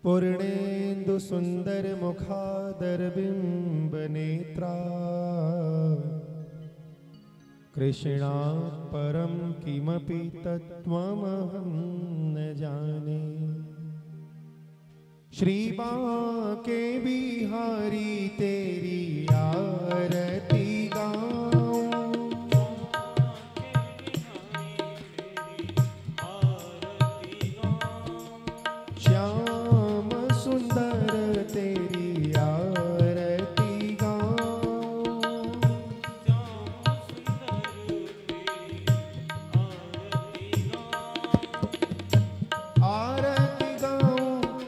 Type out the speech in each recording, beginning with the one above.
पूर्णेन्दु सुंदर मुखादर बिंब नेत्रा कृष्णात् परम किमपि तत्त्वमहं न जाने। श्री बांके बिहारी तेरी आरती गाऊं, श्याम सुंदर तेरी आरती गाऊं, आरती गाऊं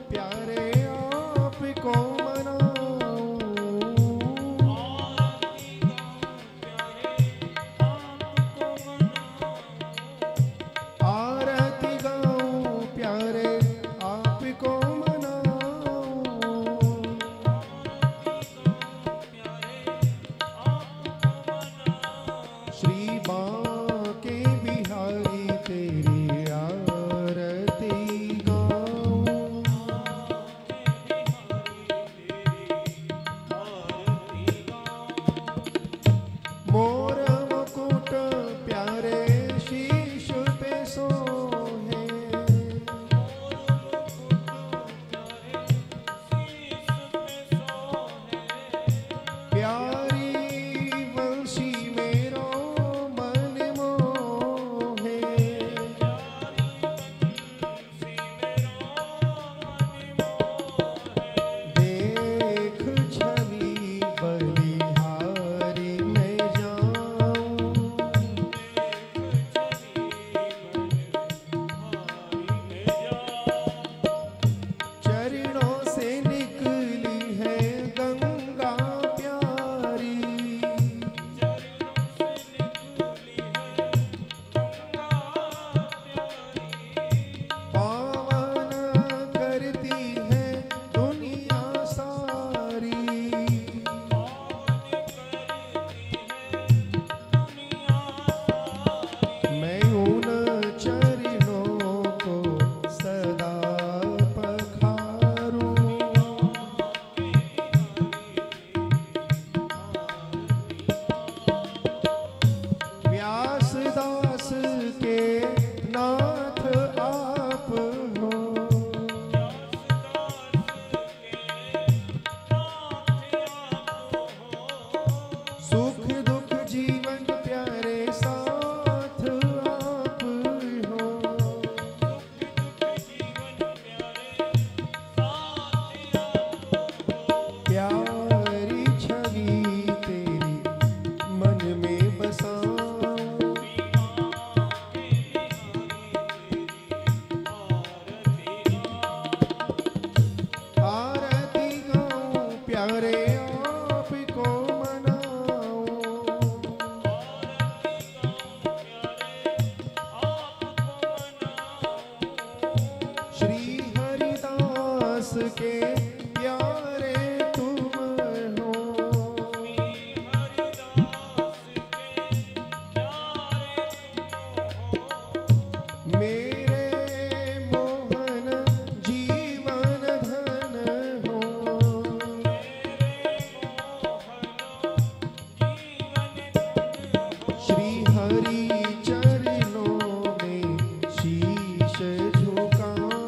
प्यारे आपको मनाऊं, आरती गाऊं प्यारे आपको मनाऊं, श्री बांके बिहारी तेरी आरती गाऊं, मोर मुकुट प्यारे शीश पे सोहे, प्यारी वंशी मेरो मन मोहे, देख छवि बलिहारी मैं जाऊं, चरणों से निकली है गंगा प्यारी, पावन करती है दुनिया सारी, मैं उन चरणों को सदा पखारूं, व्यास दास के नाथ आप हो, सुख दुख जीवन प्यारे साथ आप हो, प्यारी छवि तेरी मन में बसाऊं, आरती गाऊं प्यारे आपको मनाऊं, श्री हरिदास के प्यारे तुम हो, मेरे मोहन जीवन धन हो, श्री हरि चरणों में शीश झुकाऊं,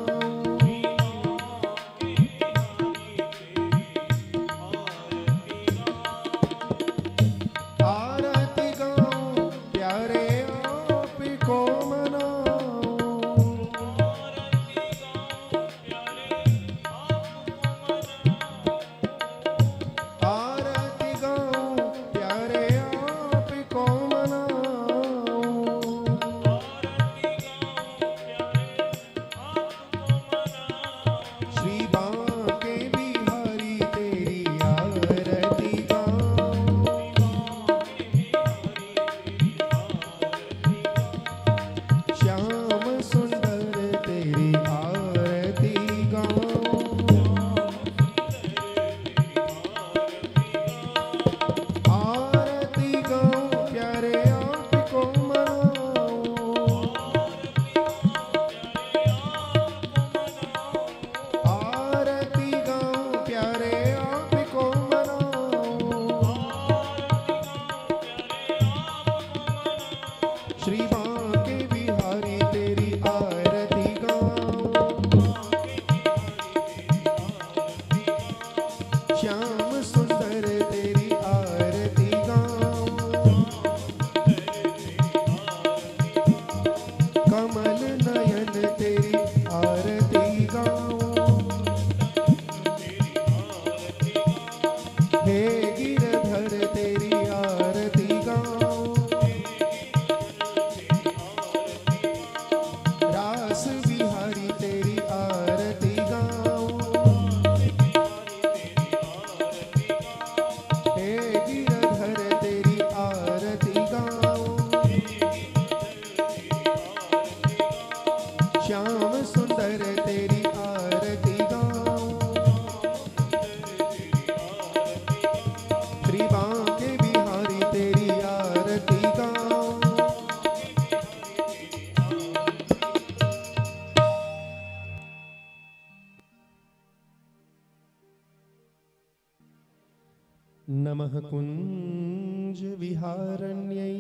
नमः कुंज विहारण्यै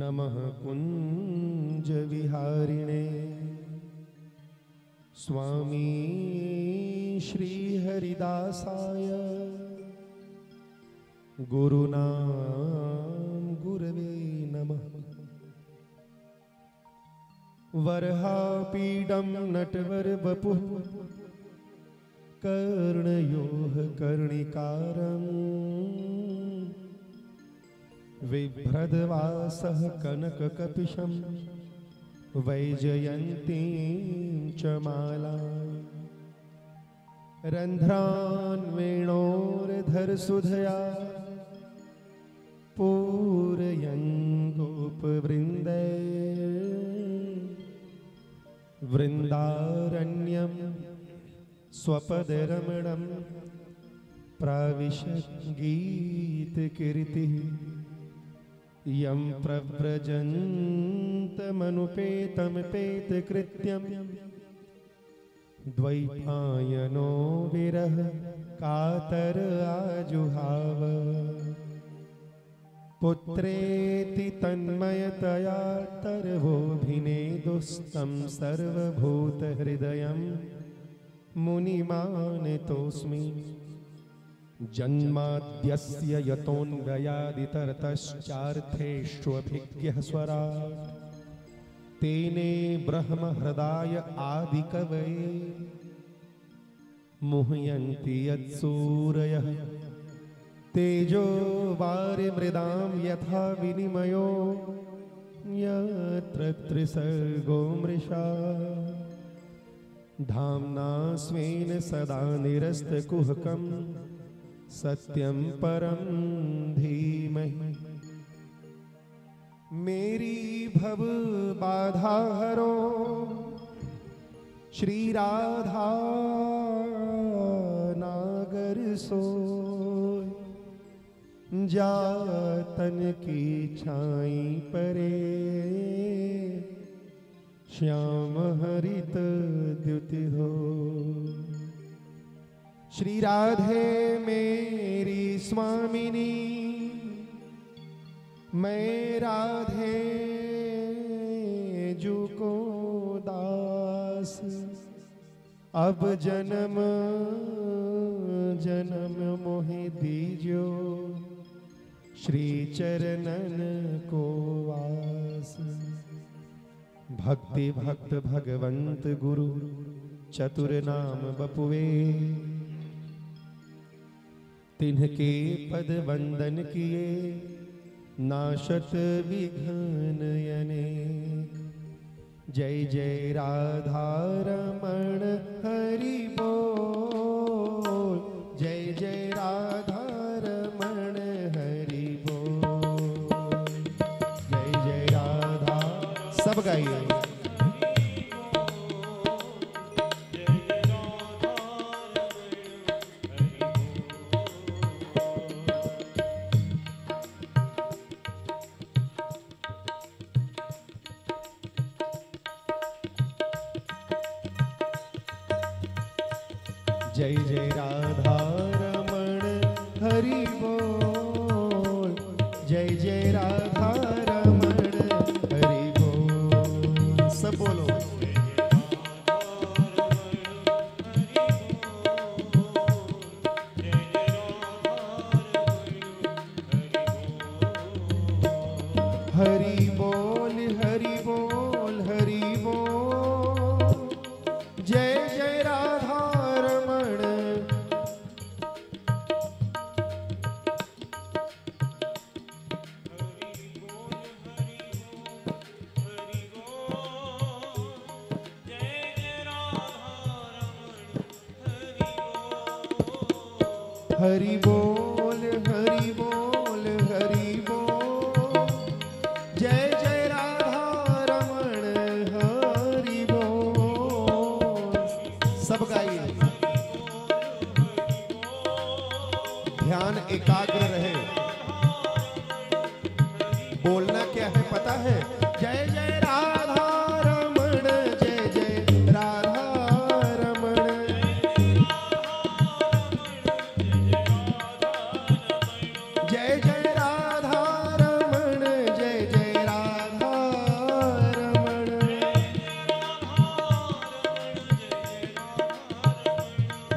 नमः कुंज विहारिणे स्वामी श्री हरिदासाय गुरुनाम गुरवे नमः। वरहापीडं नटवर वपुः कर्णयोः कर्णिकारम् बिभ्रद्वासः कनककपिशं वैजयन्तीं च मालाम् रन्ध्रान् वेणोर्धरसुधया पूरयन् गोपवृन्दै वृन्दारण्यं स्वपदरमणं प्राविशत् गीतकीर्तिः यं प्रव्रजन्तमनुपेतमपेतकृत्यं द्वैपायनो विरह कातर आजुहाव पुत्रेति तन्मयतया तरवोऽभिनेदुस्तं सर्वभूतहृदयं मुनिमानतोऽस्मि। जन्माद्यस्य यतोऽन्वयादितरतश्चार्थेष्वभिज्ञः स्वराट् तेने ब्रह्महृदाय आदिकवये मुह्यन्ति यत्सूरयः तेजो वारिमृदां यथा विनिमयो यत्र त्रिसर्गो मृषा धाम्ना स्वेन सदा निरस्तकुहकं सत्यं परं धीमहि। मेरी भव बाधा हरो श्री राधा नागर सोय जातन की छाई परे श्याम हरित द्युति हो। श्री राधे मेरी स्वामिनी मैं राधे जू को दास अब जन्म जन्म मोहि दीजो श्री चरणन को वास। भक्ति भक्त भगवंत गुरु चतुर नाम बपुए तिन्हके पद वंदन किए नाशत विघ्न अनेक। जय जय राधा रमण हरि बोल जय जय राधा रमण हरि बोल जय जय राधा। सब गाइए। जय जय राधा रमण हरि बोल जय जय राधा रमण हरि बोल। सब बोलो। हरि बोल हरि बोल हरि बोल जय जय राधा हरि बोल हरि बोल हरि बोल जय जय राधा रमण हरि बोल। सब गाइए। ध्यान एकाग्र रहे। बोलना क्या है पता है? जय जय राधा रमण जय जय राधा रमण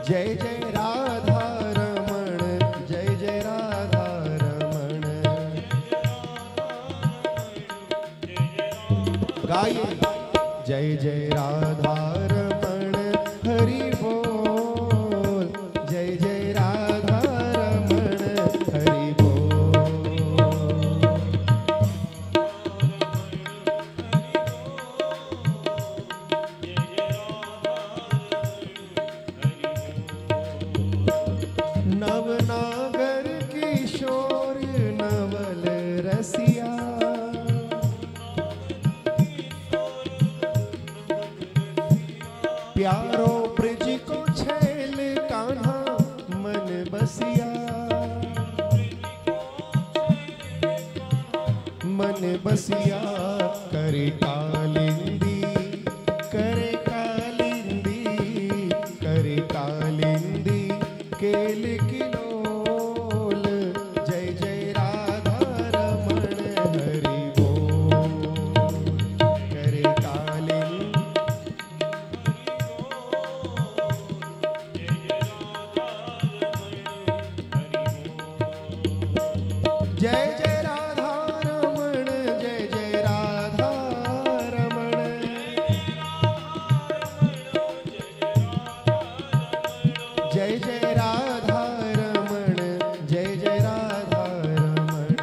जय जय राधा रमण, जय जय राधा रमण। गाइए जय जय राधा रमण हरि बोल, जय जय राधा रमण हरि बोल। नवनागर किशोर नवल रसिया, प्यारो ब्रिज को छैल कान्हा मन बसिया, मन बसिया करे कालिंदी, करे कालिंदी, करे कालिंदी केल किलोल। जय जय राधा रमण हरि बोल, करे कालिंदी। जय जय राधा रमण, जय जय राधा रमण। जय जय राधा रमण, जय जय राधा रमण।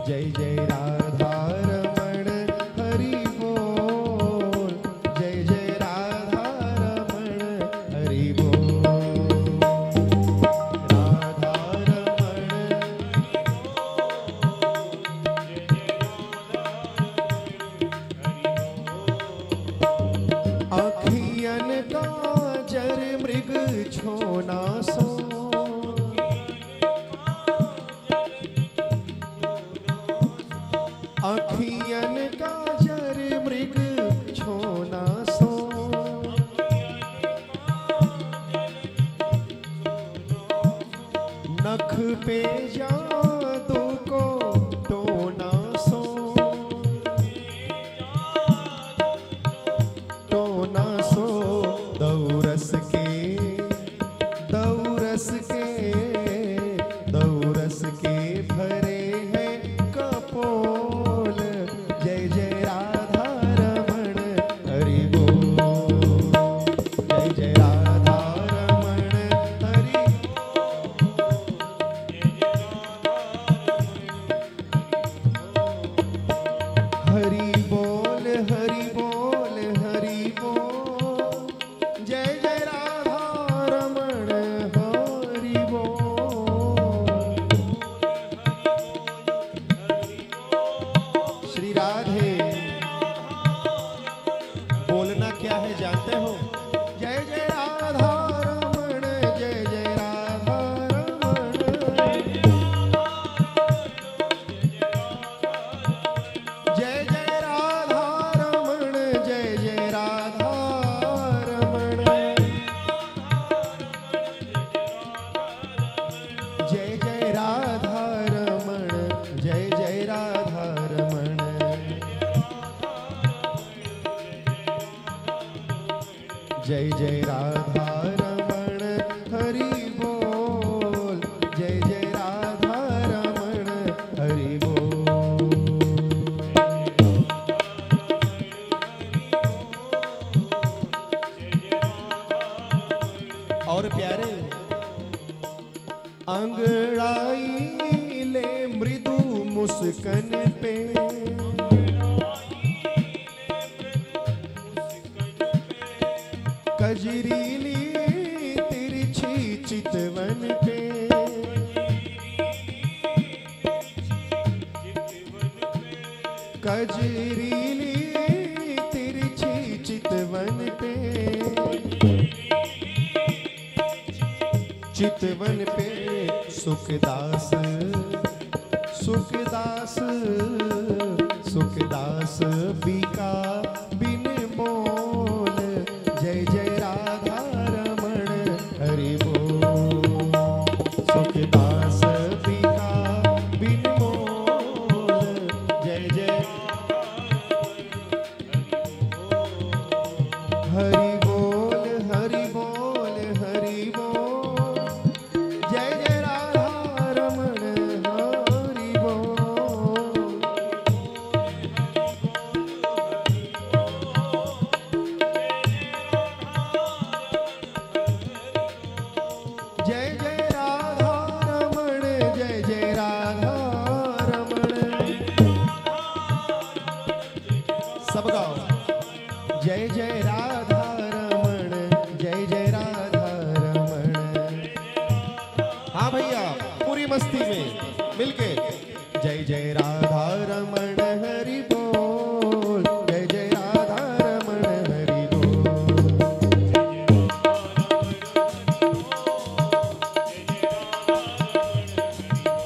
जय जय राधा रमण हरि बोल, जय जय राधा रमण हरि बोल। राधा रमण अखियन काजर मृग छोना सो, अखियन काजर मृग छोना सो। नख पे जादू को टोना सो, टोना सो। दौरस के, दौरस के, दौरस के भरे हैं कपोल। जय जय राधा रमण हरि बोल, जय जय राधा रमण हरि हरि बोल, हरि बोल, हरि बोल। जय जय राधा रमण हरि बोल। श्री राधे बोलना क्या है जानते हो? जय जय राधा रमण, जय जय राधा रमण। जय जय राधा रमण, जय जय राधा रमण। जय जय राधा रमण, जय जय राधा रमण। जय जय राधा रमण हरि बोल, जय जय राधा रमण हरि बोल। और प्यारे अंगड़ाई ले मृदु मुस्कन पे, कजरीली तिरछी चितवन पे, कजरीली तिरछी चितवन पे, चितवन पे सुखदास, सुखदास, सुखदास बीका बिन मोल। जय जय राधा रमण हरि बोल, सुखदास बीका बिन मोल। जय जय हरि बोल हरि बोल हरि बोल, जय जय राधा रमण हरि बोल। जय जय राधा रमण, जय जय राधा रमण। सब गाओ। जय जय राधा रमण, जय जय राधा रमण। हाँ भैया, पूरी मस्ती में मिलके। जय जय राधा रमण हरि बोल, जय जय राधा रमण हरि बोल।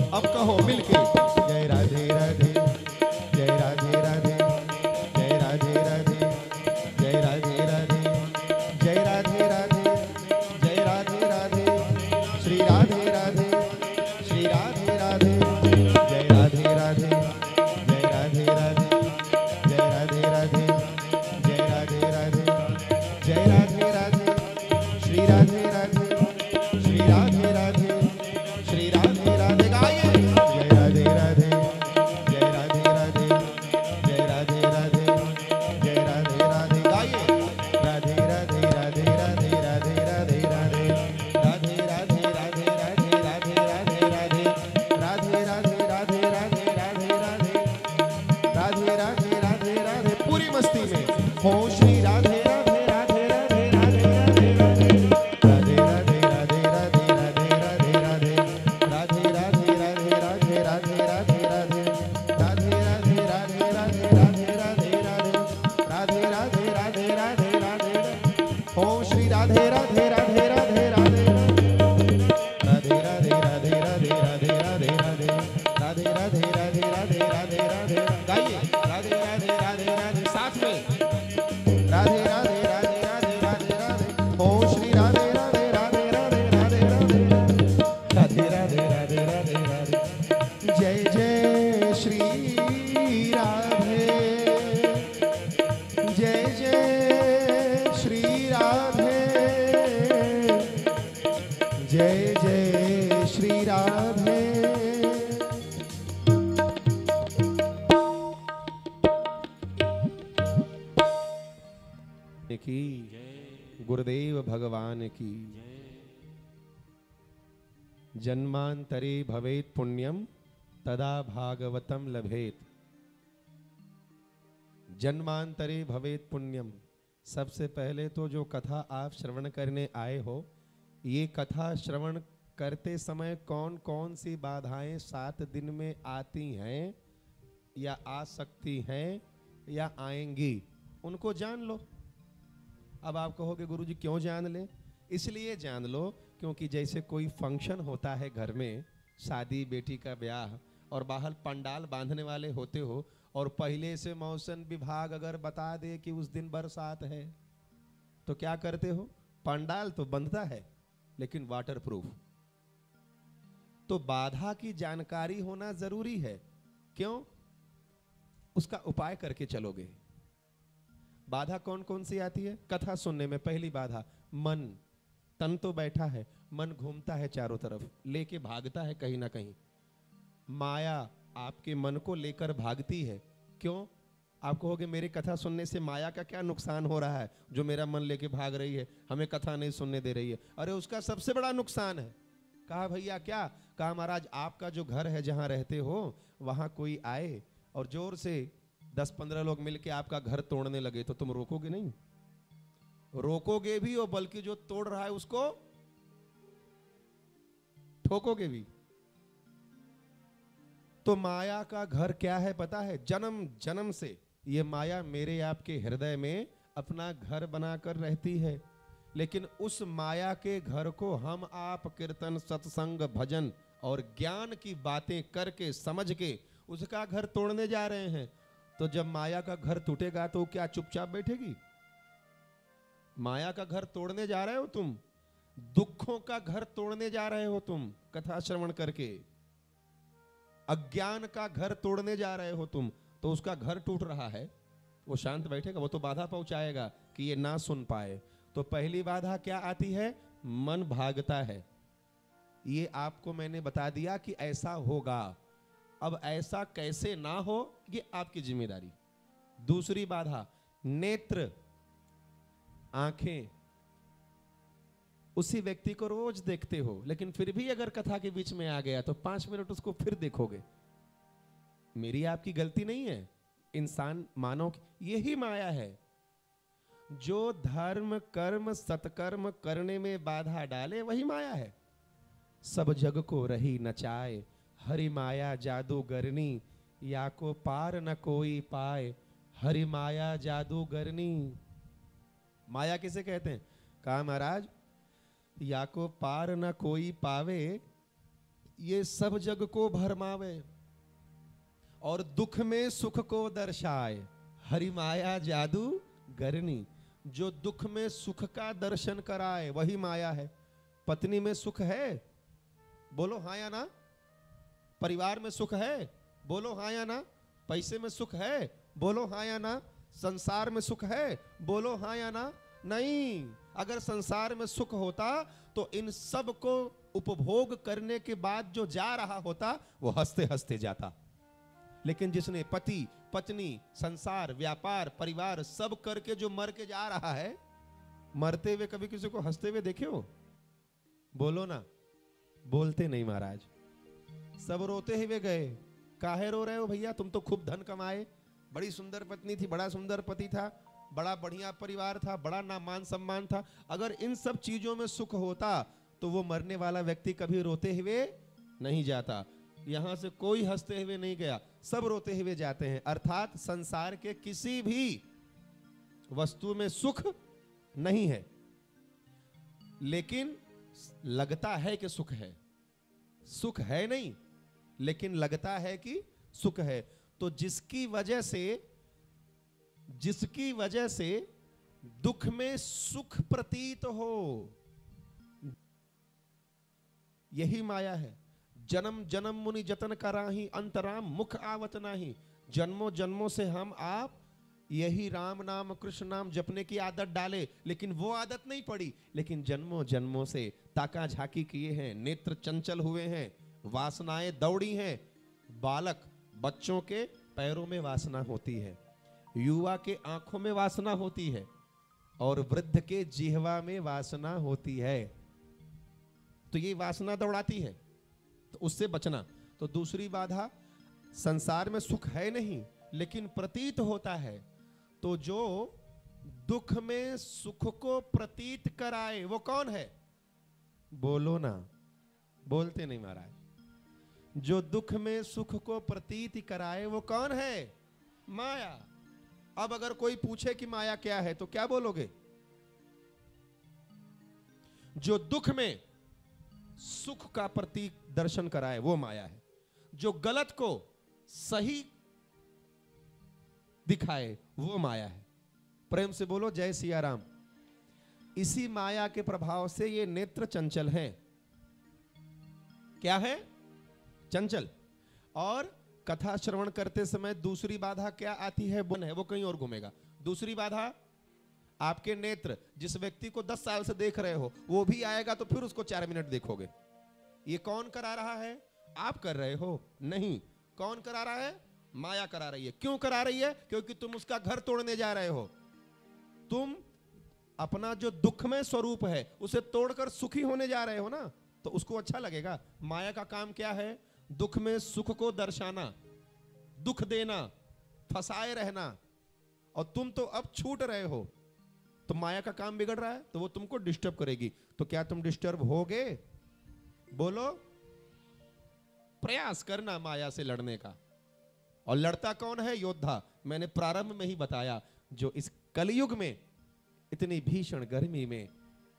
अब कहो मिलके। जय राधे राधे, जय राधे राधे, जय राधे राधे, जय राधे राधे, जय राधे राधे, जय राधे राधे, श्री राधे राधे, श्री राधे राधे, जय राधे राधे, जय राधे राधे, जय राधे राधे, जय राधे राधे, जय राधे राधे, श्री राधे राधे, श्री राधे राधे, श्री राधे राधे। गाइए। जय राधे राधे, जय राधे राधे, जय राधे राधे, जय राधे राधे। गाइए। राधे राधे राधे राधे राधे राधे राधे, राधे राधे राधे राधे राधे राधे राधे, राधे राधे राधे राधे राधे राधे, राधे राधे राधे राधे। पूरी मस्ती में हो श्री राधे राधे राधे राधे राधे राधे राधे, राधे राधे राधे राधे राधे राधे राधे, राधे राधे राधे राधे राधे राधे राधे, राधे राधे राधे राधे राधे राधे राधे, राधे राधे राधे राधे राधे। हो श्री राधे राधे राधे राधे राधे, राधे राधे राधे राधे राधे राधे राधे, राधे राधे राधे राधे राधे राधे। गाइए। राधे राधे राधे राधे साथ में। राधे राधे राधे राधे राधे राधे। हो श्री राधे राधे राधे राधे राधे राधे, राधे राधे राधे राधे राधे। जय जय श्री राधे, जय जय श्री राधे, जय जय श्री राधे। की गुरुदेव भगवान की। जन्मांतरे भवेत पुण्यम तदा भागवतम लभेत। जन्मांतरे भवेत पुण्यम। सबसे पहले तो जो कथा आप श्रवण करने आए हो, ये कथा श्रवण करते समय कौन कौन सी बाधाएं 7 दिन में आती हैं या आ सकती हैं या आएंगी, उनको जान लो। अब आप कहोगे गुरुजी क्यों जान ले? इसलिए जान लो क्योंकि जैसे कोई फंक्शन होता है घर में, शादी बेटी का ब्याह, और बाहर पंडाल बांधने वाले होते हो, और पहले से मौसम विभाग अगर बता दे कि उस दिन बरसात है, तो क्या करते हो? पंडाल तो बंधता है लेकिन वाटर प्रूफ। तो बाधा की जानकारी होना जरूरी है। क्यों? उसका उपाय करके चलोगे। बाधा कौन कौन सी आती है कथा सुनने में? पहली बाधा मन। तन तो बैठा है, मन घूमता है चारों तरफ, लेके भागता है कहीं ना कहीं। माया आपके मन को लेकर भागती है। क्यों? आप कहोगे मेरी कथा सुनने से माया का क्या नुकसान हो रहा है जो मेरा मन लेके भाग रही है, हमें कथा नहीं सुनने दे रही है? अरे उसका सबसे बड़ा नुकसान है। कहा भैया क्या? कहा महाराज आपका जो घर है जहां रहते हो वहां कोई आए और जोर से 10-15 लोग मिलके आपका घर तोड़ने लगे तो तुम रोकोगे नहीं? रोकोगे भी और बल्कि जो तोड़ रहा है उसको ठोकोगे भी। तो माया का घर क्या है पता है? जन्म जन्म से ये माया मेरे आपके हृदय में अपना घर बनाकर रहती है, लेकिन उस माया के घर को हम आप कीर्तन सत्संग भजन और ज्ञान की बातें करके समझ के उसका घर तोड़ने जा रहे हैं। तो जब माया का घर टूटेगा तो क्या चुपचाप बैठेगी? माया का घर तोड़ने जा रहे हो तुम, दुखों का घर तोड़ने जा रहे हो तुम कथा श्रवण करके, अज्ञान का घर तोड़ने जा रहे हो तुम, तो उसका घर टूट रहा है। वो शांत बैठेगा, वो तो बाधा पहुंचाएगा कि ये ना सुन पाए। तो पहली बाधा क्या आती है? मन भागता है। ये आपको मैंने बता दिया कि ऐसा होगा। अब ऐसा कैसे ना हो ये आपकी जिम्मेदारी। दूसरी बाधा नेत्र, आंखें। उसी व्यक्ति को रोज देखते हो, लेकिन फिर भी अगर कथा के बीच में आ गया तो 5 मिनट उसको फिर देखोगे। मेरी आपकी गलती नहीं है, इंसान मानव यही माया है जो धर्म कर्म सत्कर्म करने में बाधा डाले, वही माया है। सब जग को रही नचाए, हरि माया जादूगरनी, या को पार न कोई पाए, हरि माया जादूगरनी। माया किसे कहते हैं? कहा महाराज, या को पार न कोई पावे, ये सब जग को भरमावे, और दुख में सुख को दर्शाए, हरि माया जादू गरनी। जो दुख में सुख का दर्शन कराए वही माया है। पत्नी में सुख है? बोलो हाँ या ना। परिवार में सुख है? बोलो हाँ या ना। पैसे में सुख है? बोलो हाँ या ना। संसार में सुख है? बोलो हाँ या ना। नहीं, अगर संसार में सुख होता तो इन सब को उपभोग करने के बाद जो जा रहा होता वो हंसते हंसते जाता। लेकिन जिसने पति पत्नी संसार व्यापार परिवार सब करके जो मर के जा रहा है, मरते हुए कभी किसी को हंसते हुए देखे हो? बोलो ना। बोलते नहीं महाराज, सब रोते हुए गए। काहे रो रहे हो भैया? तुम तो खूब धन कमाए, बड़ी सुंदर पत्नी थी, बड़ा सुंदर पति था, बड़ा बढ़िया परिवार था, बड़ा ना मान सम्मान था। अगर इन सब चीजों में सुख होता तो वो मरने वाला व्यक्ति कभी रोते हुए नहीं जाता। यहां से कोई हंसते हुए नहीं गया, सब रोते हुए जाते हैं। अर्थात संसार के किसी भी वस्तु में सुख नहीं है, लेकिन लगता है कि सुख है। सुख है नहीं, लेकिन लगता है कि सुख है। तो जिसकी वजह से दुख में सुख प्रतीत हो, यही माया है। जन्म जन्म मुनि जतन कराही, अंतराम मुख आवत नाही। जन्मों जन्मों से हम आप यही राम नाम कृष्ण नाम जपने की आदत डाले, लेकिन वो आदत नहीं पड़ी। लेकिन जन्मों जन्मों से ताका झाकी किए हैं, नेत्र चंचल हुए हैं, वासनाएं दौड़ी हैं। बालक बच्चों के पैरों में वासना होती है, युवा के आंखों में वासना होती है, और वृद्ध के जिह्वा में वासना होती है। तो ये वासना दौड़ाती है, तो उससे बचना। तो दूसरी बाधा, संसार में सुख है नहीं लेकिन प्रतीत होता है। तो जो दुख में सुख को प्रतीत कराए वो कौन है? बोलो ना। बोलते नहीं महाराज। जो दुख में सुख को प्रतीत कराए वो कौन है? माया। अब अगर कोई पूछे कि माया क्या है तो क्या बोलोगे? जो दुख में सुख का प्रतीक दर्शन कराए वो माया है। जो गलत को सही दिखाए वो माया है। प्रेम से बोलो जय सिया राम। इसी माया के प्रभाव से ये नेत्र चंचल हैं। क्या है? चंचल। और कथा श्रवण करते समय दूसरी बाधा क्या आती है? बन है, वो कहीं और घूमेगा। दूसरी बाधा, आपके नेत्र जिस व्यक्ति को 10 साल से देख रहे हो वो भी आएगा तो फिर उसको 4 मिनट देखोगे। ये कौन करा रहा है? आप कर रहे हो? नहीं। कौन करा रहा है? माया करा रही है। क्यों करा रही है? क्योंकि तुम उसका घर तोड़ने जा रहे हो। तुम अपना जो दुखमय स्वरूप है उसे तोड़कर सुखी होने जा रहे हो ना, तो उसको अच्छा लगेगा। माया का काम क्या है? दुख में सुख को दर्शाना, दुख देना, फंसाए रहना। और तुम तो अब छूट रहे हो, तो माया का काम बिगड़ रहा है तो वो तुमको डिस्टर्ब करेगी। तो क्या तुम डिस्टर्ब होगे? बोलो। प्रयास करना माया से लड़ने का। और लड़ता कौन है? योद्धा। मैंने प्रारंभ में ही बताया, जो इस कलयुग में इतनी भीषण गर्मी में,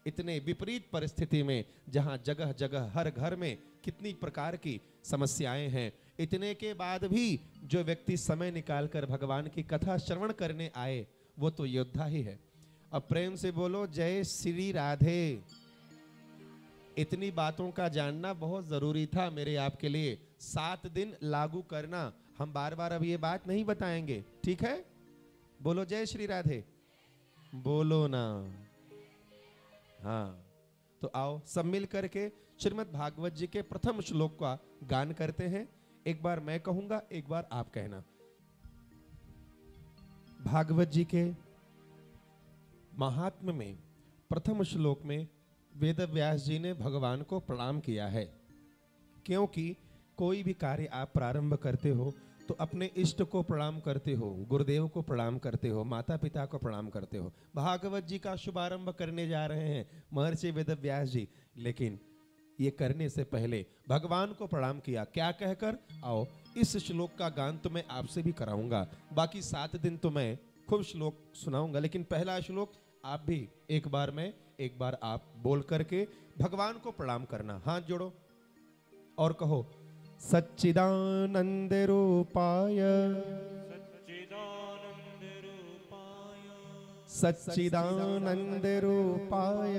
इतने विपरीत परिस्थिति में, जहां जगह जगह हर घर में कितनी प्रकार की समस्याएं हैं, इतने के बाद भी जो व्यक्ति समय निकालकर भगवान की कथा श्रवण करने आए वो तो योद्धा ही है। अब प्रेम से बोलो जय श्री राधे। इतनी बातों का जानना बहुत जरूरी था मेरे आपके लिए। 7 दिन लागू करना। हम बार बार अब ये बात नहीं बताएंगे, ठीक है? बोलो जय श्री राधे, बोलो ना। हाँ, तो आओ सब मिल करके श्रीमद् भागवत जी के प्रथम श्लोक का गान करते हैं। एक बार मैं कहूंगा, एक बार आप कहना। भागवत जी के महात्म्य में प्रथम श्लोक में वेद व्यास जी ने भगवान को प्रणाम किया है, क्योंकि कोई भी कार्य आप प्रारंभ करते हो तो अपने इष्ट को प्रणाम करते हो, गुरुदेव को प्रणाम करते हो, माता पिता को प्रणाम करते हो। भागवत जी का शुभारंभ करने जा रहे हैं महर्षि वेद व्यास जी, लेकिन ये करने से पहले भगवान को प्रणाम किया। क्या कहकर? आओ इस श्लोक का गान तो मैं आपसे भी कराऊंगा, बाकी 7 दिन तो मैं खूब श्लोक सुनाऊंगा, लेकिन पहला श्लोक आप भी एक बार आप बोल करके भगवान को प्रणाम करना। हाथ जोड़ो और कहो, सच्चिदानंद रूपाय सच्चिदानंद रूपाय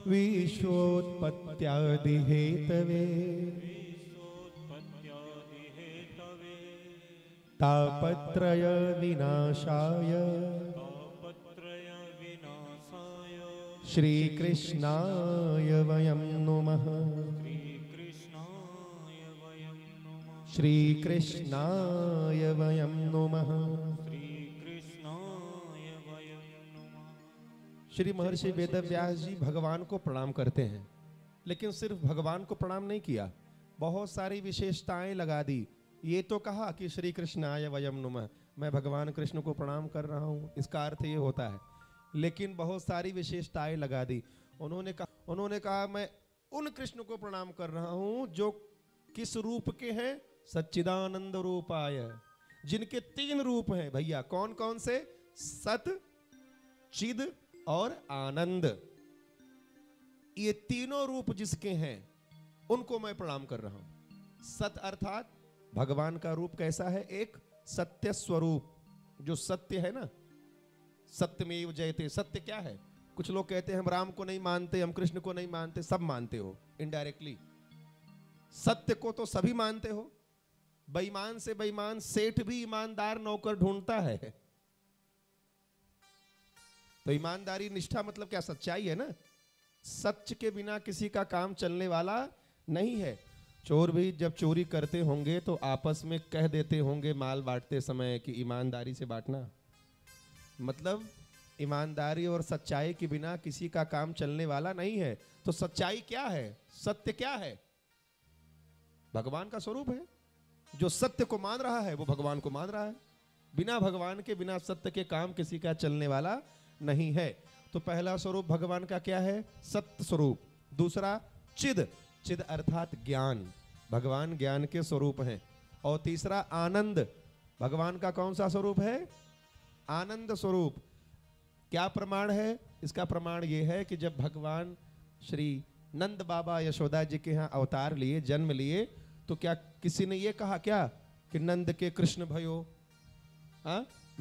विश्वोत्पत्त्यादि हेतवे तापत्रय विनाशाय श्री कृष्णाय वयं नमः। श्री कृष्णाय वयं नमः। श्री महर्षि वेद व्यास जी भगवान को प्रणाम करते हैं, लेकिन सिर्फ भगवान को प्रणाम नहीं किया, बहुत सारी विशेषताएं लगा दी। ये तो कहा कि श्री कृष्णाय वयं नमः, मैं भगवान कृष्ण को प्रणाम कर रहा हूँ, इसका अर्थ ये होता है, लेकिन बहुत सारी विशेषताएं लगा दी। उन्होंने कहा मैं उन कृष्ण को प्रणाम कर रहा हूं जो किस रूप के हैं? सच्चिदानंद रूपाय, जिनके 3 रूप हैं भैया। कौन कौन से? सत, चिद और आनंद। ये तीनों रूप जिसके हैं उनको मैं प्रणाम कर रहा हूं। सत अर्थात भगवान का रूप कैसा है? एक सत्य स्वरूप, जो सत्य है ना, सत्यमेव जयते। सत्य क्या है? कुछ लोग कहते हैं हम राम को नहीं मानते, हम कृष्ण को नहीं मानते। सब मानते हो इनडायरेक्टली। सत्य को तो सभी मानते हो। बेईमान से बेईमान सेठ भी ईमानदार नौकर ढूंढता है। तो ईमानदारी निष्ठा मतलब क्या? सच्चाई है ना। सच के बिना किसी का काम चलने वाला नहीं है। चोर भी जब चोरी करते होंगे तो आपस में कह देते होंगे माल बांटते समय कि ईमानदारी से बांटना। मतलब ईमानदारी और सच्चाई के बिना किसी का काम चलने वाला नहीं है। तो सच्चाई क्या है? सत्य क्या है? भगवान का स्वरूप है। जो सत्य को मान रहा है वो भगवान को मान रहा है। बिना भगवान के, बिना सत्य के काम किसी का चलने वाला नहीं है। तो पहला स्वरूप भगवान का क्या है? सत्य स्वरूप। दूसरा चिद, चिद अर्थात ज्ञान, भगवान ज्ञान के स्वरूप हैं। और तीसरा आनंद, भगवान का कौन सा स्वरूप है? आनंद स्वरूप। क्या प्रमाण है इसका? प्रमाण यह है कि जब भगवान श्री नंद बाबा यशोदा जी के यहाँ अवतार लिए, जन्म लिए, तो क्या किसी ने ये कहा क्या कि नंद के कृष्ण भयो,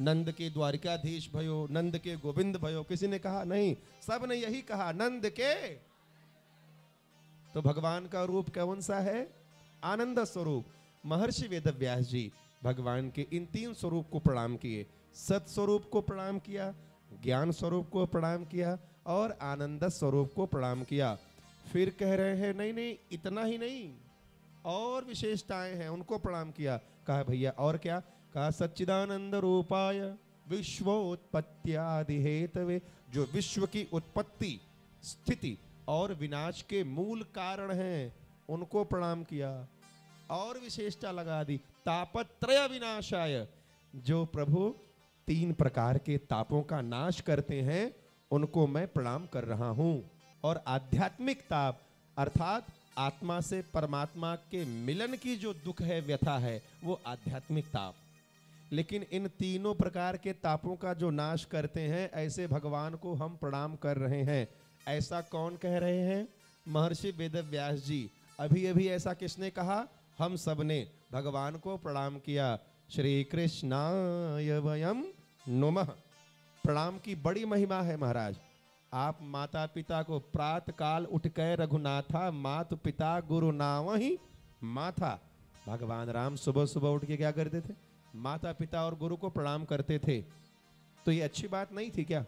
नंद के द्वारिकाधीश भयो, नंद के गोविंद भयो? किसी ने कहा नहीं, सब ने यही कहा नंद के। तो भगवान का रूप कौन सा है? आनंद स्वरूप। महर्षि वेद व्यास जी भगवान के इन 3 स्वरूप को प्रणाम किए। सत स्वरूप को प्रणाम किया, ज्ञान स्वरूप को प्रणाम किया और आनंद स्वरूप को प्रणाम किया। फिर कह रहे हैं नहीं नहीं इतना ही नहीं, और विशेषताएं हैं, उनको प्रणाम किया। कहा भैया और क्या? कहा सच्चिदानंद रूपाय विश्वोत्पत्त्यादि हेतवे, जो विश्व की उत्पत्ति, स्थिति और विनाश के मूल कारण हैं, उनको प्रणाम किया। और विशेषता लगा दी, तापत्रय विनाशाय, जो प्रभु 3 प्रकार के तापों का नाश करते हैं, उनको मैं प्रणाम कर रहा हूं। और आध्यात्मिक ताप अर्थात आत्मा से परमात्मा के मिलन की जो दुख है, व्यथा है, वो आध्यात्मिक ताप। लेकिन इन तीनों प्रकार के तापों का जो नाश करते हैं, ऐसे भगवान को हम प्रणाम कर रहे हैं। ऐसा कौन कह रहे हैं? महर्षि वेद व्यास जी। अभी अभी ऐसा किसने कहा? हम सब ने भगवान को प्रणाम किया। श्री कृष्णाय वयं नमः। प्रणाम की बड़ी महिमा है महाराज। आप माता पिता को प्रात काल उठ कर रघुनाथा, मात पिता गुरु नाम ही माथा, भगवान राम सुबह सुबह उठ के क्या करते थे? माता पिता और गुरु को प्रणाम करते थे। तो ये अच्छी बात नहीं थी क्या?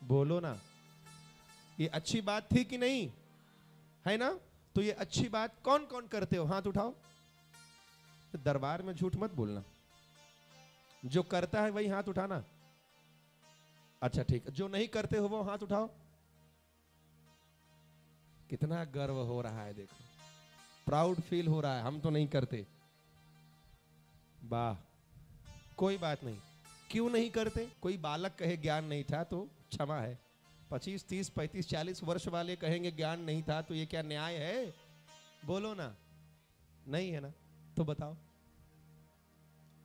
बोलो ना, ये अच्छी बात थी कि नहीं? है ना? तो ये अच्छी बात कौन कौन करते हो? हाथ उठाओ। दरबार में झूठ मत बोलना, जो करता है वही हाथ उठाना। अच्छा ठीक है, जो नहीं करते हो वो हाथ उठाओ। कितना गर्व हो रहा है, देखो, प्राउड फील हो रहा है। हम तो नहीं करते। वाह, कोई बात नहीं। क्यों नहीं करते? कोई बालक कहे ज्ञान नहीं था तो क्षमा है। 25, 30, 35, 40 वर्ष वाले कहेंगे ज्ञान नहीं था, तो ये क्या न्याय है? बोलो ना, नहीं है ना? तो बताओ,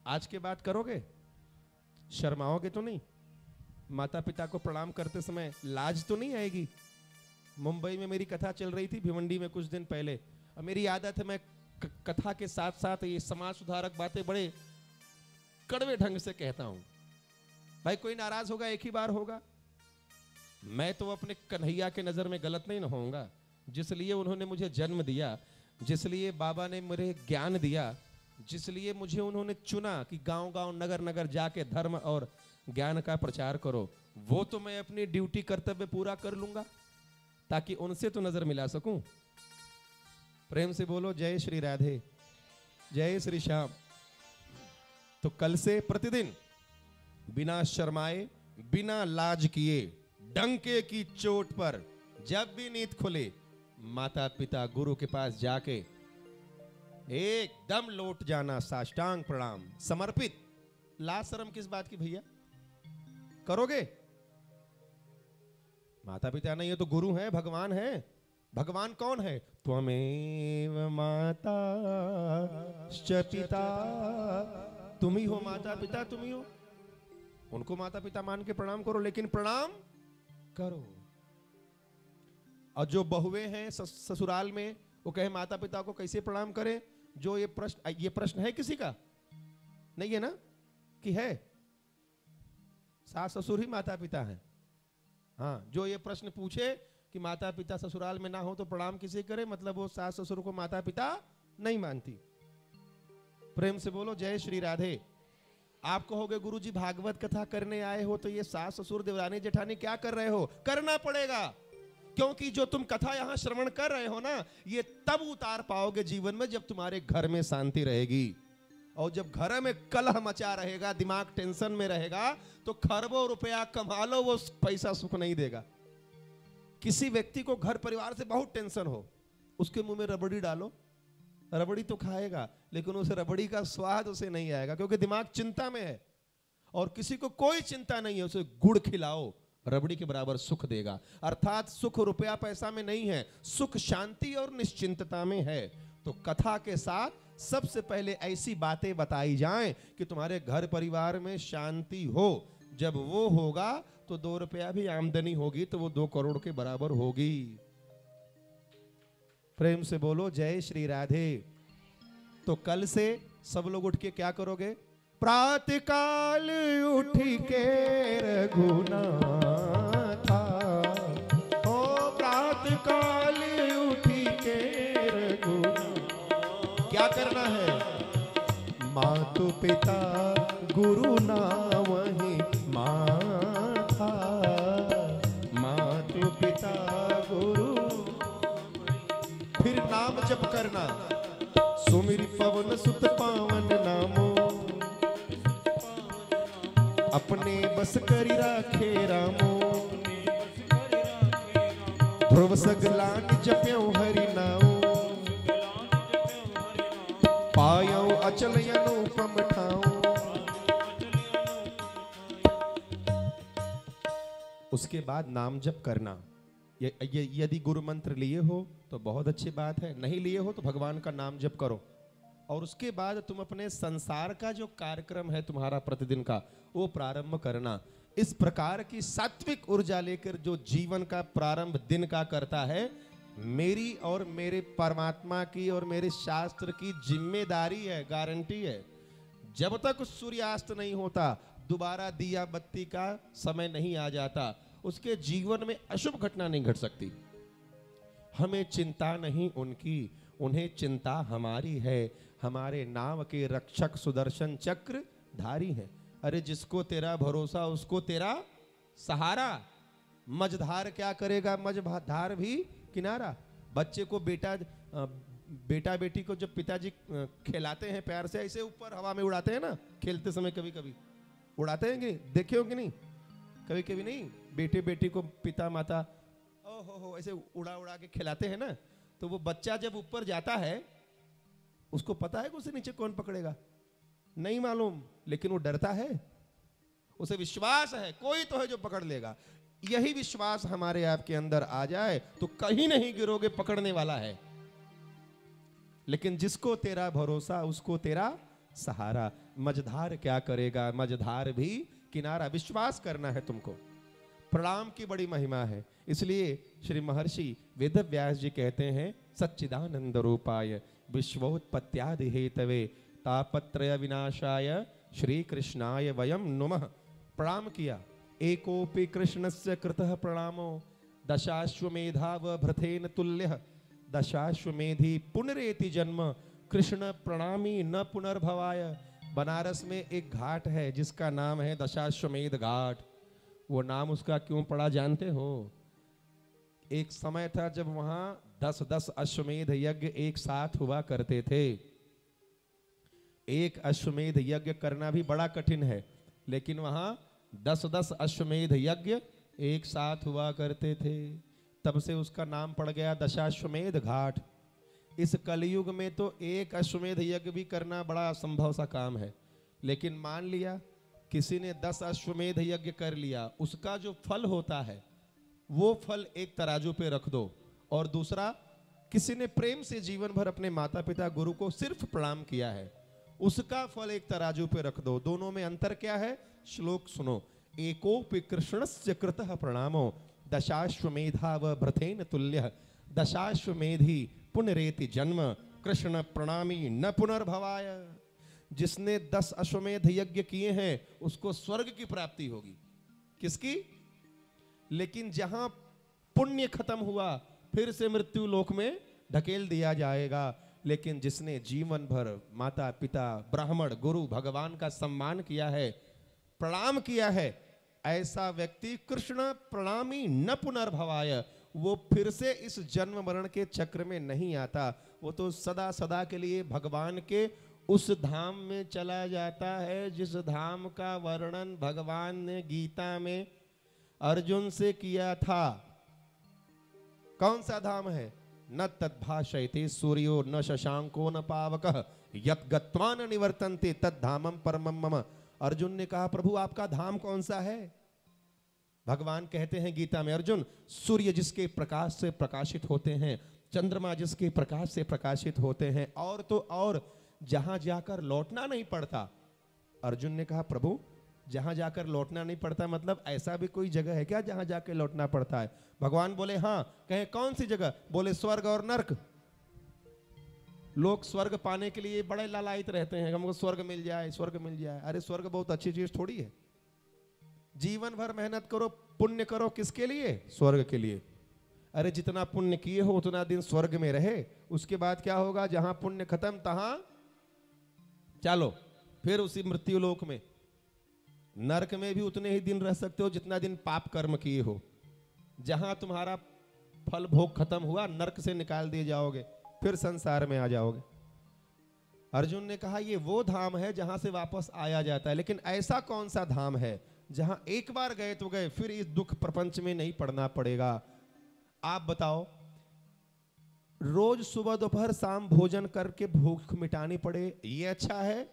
आज के बाद करोगे? शर्माओगे तो नहीं? माता पिता को प्रणाम करते समय लाज तो नहीं आएगी? मुंबई में मेरी कथा चल रही थी भिवंडी में कुछ दिन पहले, और मेरी आदत है मैं कथा के साथ साथ ये समाज सुधारक बातें बड़े कड़वे ढंग से कहता हूं। भाई कोई नाराज होगा, एक ही बार होगा। मैं तो अपने कन्हैया के नजर में गलत नहीं होऊंगा। जिस लिए उन्होंने मुझे जन्म दिया, जिस लिए बाबा ने मुझे ज्ञान दिया, जिस लिए मुझे उन्होंने चुना कि गांव गांव नगर नगर जाके धर्म और ज्ञान का प्रचार करो, वो तो मैं अपनी ड्यूटी कर्तव्य पूरा कर लूंगा, ताकि उनसे तो नजर मिला सकूं। प्रेम से बोलो जय श्री राधे, जय श्री श्याम। तो कल से प्रतिदिन बिना शर्माए, बिना लाज किए, डंके की चोट पर जब भी नींद खुले, माता पिता गुरु के पास जाके एकदम लौट जाना, साष्टांग प्रणाम, समर्पित। लाज शर्म किस बात की भैया? करोगे? माता पिता नहीं है तो गुरु है, भगवान है। भगवान कौन है? त्वमेव माता च पिता, तुम ही हो माता पिता, तुम ही हो। उनको माता पिता मान के प्रणाम करो, लेकिन प्रणाम करो। और जो बहुएं हैं ससुराल में, वो कहे माता पिता को कैसे प्रणाम करें? जो ये प्रश्न है किसी का? नहीं है ना? कि है? सास ससुर ही माता पिता हैं। हाँ, जो ये प्रश्न पूछे कि माता पिता ससुराल में ना हो तो प्रणाम किसे करे, मतलब वो सास ससुर को माता पिता नहीं मानती। प्रेम से बोलो जय श्री राधे। आप कहोगे गुरुजी भागवत कथा करने आए हो तो ये सास ससुर देवरानी जेठानी क्या कर रहे हो? करना पड़ेगा, क्योंकि जो तुम कथा यहां श्रवण कर रहे हो ना, ये तब उतार पाओगे जीवन में जब तुम्हारे घर में शांति रहेगी। और जब घर में कलह मचा रहेगा, दिमाग टेंशन में रहेगा, तो खरबों रुपया कमा लो, वो पैसा सुख नहीं देगा। किसी व्यक्ति को घर परिवार से बहुत टेंशन हो, उसके मुंह में रबड़ी डालो, रबड़ी तो खाएगा, लेकिन उसे रबड़ी का स्वाद उसे नहीं आएगा, क्योंकि दिमाग चिंता में है। और किसी को कोई चिंता नहीं है, उसे गुड़ खिलाओ, रबड़ी के बराबर सुख देगा। अर्थात सुख रुपया पैसा में नहीं है, सुख शांति और निश्चिंतता में है। तो कथा के साथ सबसे पहले ऐसी बातें बताई जाएं कि तुम्हारे घर परिवार में शांति हो। जब वो होगा तो 2 रुपया भी आमदनी होगी तो वो 2 करोड़ के बराबर होगी। प्रेम से बोलो जय श्री राधे। तो कल से सब लोग उठ के क्या करोगे? प्रातः काल उठ के रघुनाथा, ओ प्रातः काल उठ के रघुनाथा। क्या करना है? मातु पिता गुरु नाम ही माथा, मातु पिता गुरु। फिर नाम जप करना, सुमिर पवन सुत पावन नामो, अपने बस करी राखे रामो, ध्रुव सगलान जप्यो हरि नामो, पायो अचल अनुपम ठाओ। उसके बाद नाम जप करना। यदि गुरु मंत्र लिए हो तो बहुत अच्छी बात है, नहीं लिए हो तो भगवान का नाम जप करो। और उसके बाद तुम अपने संसार का जो कार्यक्रम है तुम्हारा प्रतिदिन का, वो प्रारंभ करना। इस प्रकार की सात्विक ऊर्जा लेकर जो जीवन का प्रारंभ दिन का करता है, मेरी और मेरे परमात्मा की और मेरे शास्त्र की जिम्मेदारी है, गारंटी है। जब तक सूर्यास्त नहीं होता, दोबारा दिया बत्ती का समय नहीं आ जाता, उसके जीवन में अशुभ घटना नहीं घट सकती। हमें चिंता नहीं उनकी, उन्हें चिंता हमारी है। हमारे नाव के रक्षक सुदर्शन चक्र धारी हैं। अरे जिसको तेरा भरोसा उसको तेरा सहारा। मझधार क्या करेगा, मझधार भी किनारा। बच्चे को बेटा बेटी को जब पिताजी खिलाते हैं प्यार से, ऐसे ऊपर हवा में उड़ाते हैं ना, खेलते समय कभी कभी उड़ाते हैं, देखे हो कि नहीं? कभी कभी नहीं, बेटे बेटी को पिता माता हो ऐसे उड़ा उड़ा के खिलाते हैं ना, तो वो बच्चा जब ऊपर जाता है उसको पता है कि उसे नीचे कौन पकड़ेगा, नहीं मालूम, लेकिन वो डरता है, उसे विश्वास है कोई तो है जो पकड़ लेगा। यही विश्वास हमारे आपके अंदर आ जाए तो कहीं नहीं गिरोगे, पकड़ने वाला है। लेकिन जिसको तेरा भरोसा उसको तेरा सहारा। मझधार क्या करेगा, मझधार भी किनारा। विश्वास करना है तुमको। प्रणाम की बड़ी महिमा है, इसलिए श्री महर्षि वेदव्यास जी कहते हैं सच्चिदानंद रूपाय विश्वोत्पत्त्यादि हेतवे तापत्रय विनाशाय श्री कृष्णाय वयम नुमः। प्रणाम किया। एकोपि कृष्णस्य कृतः प्रणामो दशाश्वमेधाव भृथेन तुल्यः। दशाश्वमेधी पुनरेति जन्म कृष्ण प्रणामी न पुनर्भवाय। बनारस में एक घाट है जिसका नाम है दशाश्वमेध घाट। वो नाम उसका क्यों पड़ा जानते हो? एक समय था जब वहां 10-10 अश्वमेध यज्ञ एक साथ हुआ करते थे। एक अश्वमेध यज्ञ करना भी बड़ा कठिन है, लेकिन वहां 10-10 अश्वमेध यज्ञ एक साथ हुआ करते थे। तब से उसका नाम पड़ गया दशाश्वमेध घाट। इस कलयुग में तो एक अश्वमेध यज्ञ भी करना बड़ा असंभव सा काम है, लेकिन मान लिया किसी ने 10 अश्वमेध यज्ञ कर लिया, उसका जो फल होता है वो फल एक तराजू पे रख दो, और दूसरा किसी ने प्रेम से जीवन भर अपने माता पिता गुरु को सिर्फ प्रणाम किया है, उसका फल एक तराजू पे रख दो। दोनों में अंतर क्या है? श्लोक सुनो। एकोपि कृष्णस्य कृतः प्रणामो दशाश्वमेधाव भृथेन तुल्यः। दशाश्वमेधी पुनरेति जन्म कृष्ण प्रणामी न पुनर्भवाय। जिसने 10 अश्वमेध यज्ञ किए हैं उसको स्वर्ग की प्राप्ति होगी। किसकी? लेकिन जहां पुण्य खत्म हुआ फिर से मृत्यु लोक में ढकेल दिया जाएगा। लेकिन जिसने जीवन भर माता पिता ब्राह्मण गुरु भगवान का सम्मान किया है, प्रणाम किया है, ऐसा व्यक्ति कृष्ण प्रणामी न पुनर्भवाय, वो फिर से इस जन्म मरण के चक्र में नहीं आता। वो तो सदा सदा के लिए भगवान के उस धाम में चला जाता है जिस धाम का वर्णन भगवान ने गीता में अर्जुन से किया था। कौन सा धाम है? न तद्भाषयते सूर्यो न शशांको न पावकः यत् गत्वा न निवर्तन्ते तद्धामं परमं मम। अर्जुन ने कहा प्रभु आपका धाम कौन सा है? भगवान कहते हैं गीता में, अर्जुन सूर्य जिसके प्रकाश से प्रकाशित होते हैं, चंद्रमा जिसके प्रकाश से प्रकाशित होते हैं, और तो और जहां जाकर लौटना नहीं पड़ता। अर्जुन ने कहा प्रभु जहां जाकर लौटना नहीं पड़ता मतलब ऐसा भी कोई जगह है क्या जहां जाकर लौटना पड़ता है? भगवान बोले हाँ। कहे कौन सी जगह? बोले स्वर्ग और नर्क। लोग स्वर्ग पाने के लिए बड़े लालायित रहते हैं, हमको स्वर्ग मिल जाए, स्वर्ग मिल जाए। अरे स्वर्ग बहुत अच्छी चीज थोड़ी है। जीवन भर मेहनत करो, पुण्य करो, किसके लिए? स्वर्ग के लिए। अरे जितना पुण्य किए हो उतना दिन स्वर्ग में रहे, उसके बाद क्या होगा? जहां पुण्य खत्म तहां चलो फिर उसी मृत्यु लोक में। नरक में भी उतने ही दिन रह सकते हो जितना दिन पाप कर्म किए हो। जहां तुम्हारा फल भोग खत्म हुआ नरक से निकाल दिए जाओगे, फिर संसार में आ जाओगे। अर्जुन ने कहा ये वो धाम है जहां से वापस आया जाता है, लेकिन ऐसा कौन सा धाम है जहां एक बार गए तो गए, फिर इस दुख प्रपंच में नहीं पड़ना पड़ेगा? आप बताओ, रोज सुबह दोपहर शाम भोजन करके भूख मिटानी पड़े ये अच्छा है,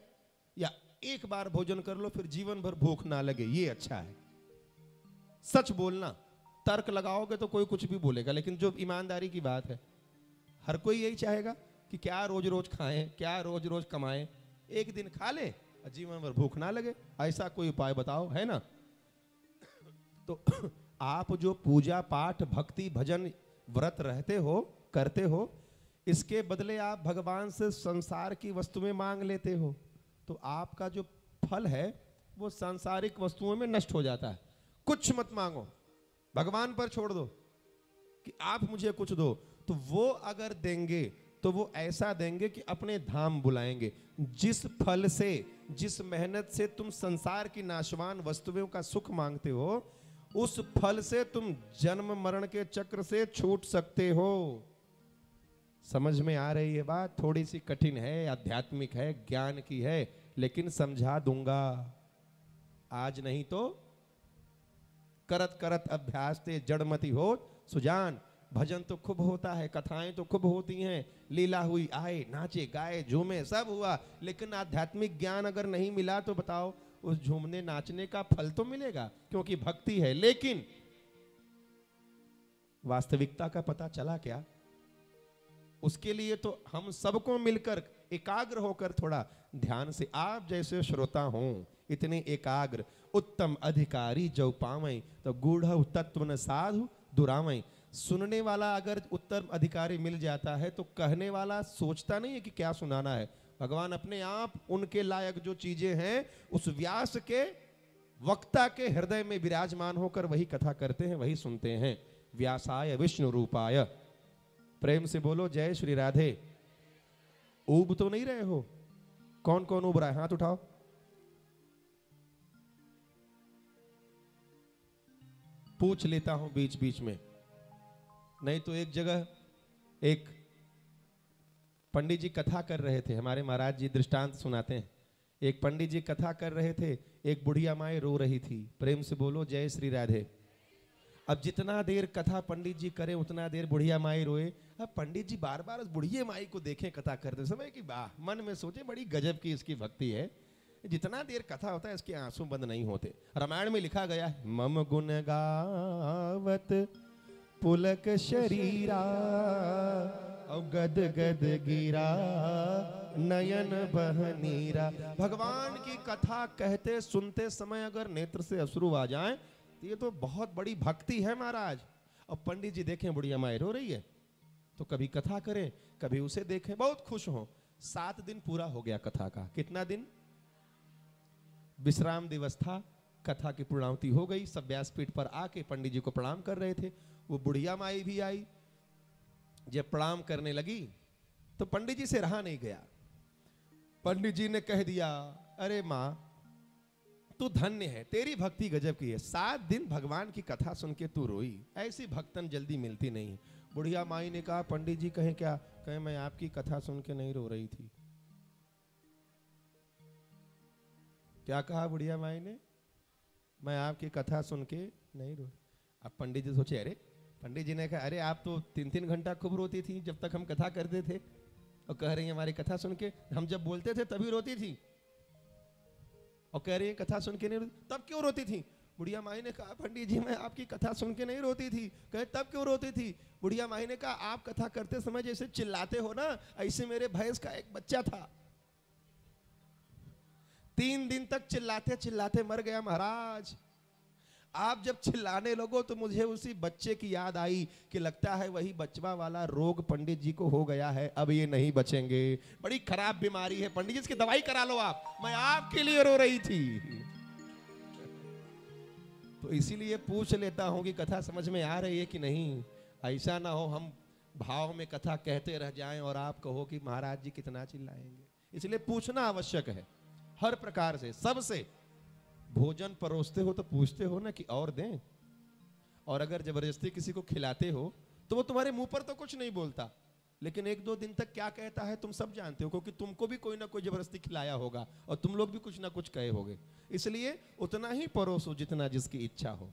या एक बार भोजन कर लो फिर जीवन भर भूख ना लगे ये अच्छा है? सच बोलना। तर्क लगाओगे तो कोई कुछ भी बोलेगा, लेकिन जो ईमानदारी की बात है, हर कोई यही चाहेगा कि क्या रोज रोज खाएं, क्या रोज रोज कमाएं, एक दिन खा ले जीवन भर भूख ना लगे। ऐसा कोई उपाय बताओ, है ना? तो आप जो पूजा पाठ भक्ति भजन व्रत रहते हो करते हो, इसके बदले आप भगवान से संसार की वस्तुएं मांग लेते हो, तो आपका जो फल है वो सांसारिक वस्तुओं में नष्ट हो जाता है। कुछ मत मांगो, भगवान पर छोड़ दो कि आप मुझे कुछ दो, तो वो अगर देंगे तो वो ऐसा देंगे कि अपने धाम बुलाएंगे। जिस फल से, जिस मेहनत से तुम संसार की नाशवान वस्तुओं का सुख मांगते हो, उस फल से तुम जन्म मरण के चक्र से छूट सकते हो। समझ में आ रही है बात? थोड़ी सी कठिन है, आध्यात्मिक है, ज्ञान की है, लेकिन समझा दूंगा। आज नहीं तो करत करत अभ्यास ते जड़मती हो सुजान। भजन तो खूब होता है, कथाएं तो खूब होती हैं, लीला हुई, आए नाचे गाए झूमे सब हुआ, लेकिन आध्यात्मिक ज्ञान अगर नहीं मिला तो बताओ उस झूमने नाचने का फल तो मिलेगा, क्योंकि भक्ति है। लेकिन वास्तविकता का पता चला क्या? उसके लिए तो हम सबको मिलकर एकाग्र होकर थोड़ा ध्यान से, आप जैसे श्रोता हों इतने एकाग्र, उत्तम अधिकारी जो पावै तो गूढ़ तत्व न साधु दुरावै। सुनने वाला अगर उत्तम अधिकारी मिल जाता है तो कहने वाला सोचता नहीं है कि क्या सुनाना है। भगवान अपने आप उनके लायक जो चीजें हैं उस व्यास के वक्ता के हृदय में विराजमान होकर वही कथा करते हैं, वही सुनते हैं। व्यासाय विष्णु रूपाय। प्रेम से बोलो जय श्री राधे। ऊब तो नहीं रहे हो? कौन कौन ऊब रहा है? हाथ उठाओ। पूछ लेता हूं बीच बीच में, नहीं तो एक जगह एक पंडित जी कथा कर रहे थे, हमारे महाराज जी दृष्टांत सुनाते हैं। एक पंडित जी कथा कर रहे थे, एक बुढ़िया माई रो रही थी। प्रेम से बोलो जय श्री राधे। अब जितना देर कथा पंडित जी करे उतना देर बुढ़िया माई रोए। अब पंडित जी बार बार उस बुढ़िया माई को देखें कथा करते समय कि वाह, मन में सोचे बड़ी गजब की इसकी भक्ति है, जितना देर कथा होता है इसके आंसू बंद नहीं होते। रामायण में लिखा गया है, मम गुण गावत पुलक शरीरा और गद गद गिरा नयन बहनीरा। भगवान की कथा कहते सुनते समय अगर नेत्र से अश्रु आ जाएं तो ये तो बहुत बड़ी भक्ति है महाराज। और पंडित जी देखें बुढ़िया माई रो रही है तो कभी कथा करें कभी उसे देखें, बहुत खुश हो। 7 दिन पूरा हो गया कथा का। कितना दिन? विश्राम दिवस था, कथा की पूर्णाहुति हो गई। सब व्यासपीठ पर आके पंडित जी को प्रणाम कर रहे थे। वो बुढ़िया माई भी आई। जब प्रणाम करने लगी तो पंडित जी से रहा नहीं गया। पंडित जी ने कह दिया, अरे माँ तू धन्य है, तेरी भक्ति गजब की है। 7 दिन भगवान की कथा सुन के तू रोई, ऐसी भक्तन जल्दी मिलती नहीं। बुढ़िया माई ने कहा, पंडित जी कहें क्या? कहें मैं आपकी कथा सुन के नहीं रो रही थी। क्या कहा बुढ़िया माई ने? मैं आपकी कथा सुन के नहीं रो। अब पंडित जी सोचे, अरे पंडित जी ने कहा, अरे आप तो 3-3 घंटा खूब रोती थी जब तक हम कथा करते थे, और कह रही हैं हमारी कथा सुन के, हम जब बोलते थे तभी रोती थी, और कह रही है कथा सुन के नहीं रोती, तब क्यों रोती थी? बुढ़िया माई ने कहा, पंडित जी मैं आपकी कथा सुन के नहीं रोती थी। कहे तब क्यों रोती थी? बुढ़िया माई ने कहा, आप कथा करते समय जैसे चिल्लाते हो ना, ऐसे मेरे भैंस का एक बच्चा था, 3 दिन तक चिल्लाते चिल्लाते मर गया महाराज। आप जब चिल्लाने लगो तो मुझे उसी बच्चे की याद आई कि लगता है वही बचवा वाला रोग पंडित जी को हो गया है, अब ये नहीं बचेंगे, बड़ी खराब बीमारी है, पंडित जी इसकी दवाई करा लो आप, मैं आपके लिए रो रही थी। तो इसीलिए पूछ लेता हूं कि कथा समझ में आ रही है कि नहीं। ऐसा ना हो हम भाव में कथा कहते रह जाएं और आप कहो कि महाराज जी कितना चिल्लाएंगे। इसलिए पूछना आवश्यक है हर प्रकार से, सबसे। भोजन परोसते हो तो पूछते हो ना कि और दें, और अगर जबरदस्ती किसी को खिलाते हो तो वो तुम्हारे मुंह पर तो कुछ नहीं बोलता, लेकिन 1-2 दिन तक क्या कहता है तुम सब जानते हो, क्योंकि तुमको भी कोई ना कोई जबरदस्ती खिलाया होगा और तुम लोग भी कुछ ना कुछ कहे होगे। इसलिए उतना ही परोसो जितना जिसकी इच्छा हो।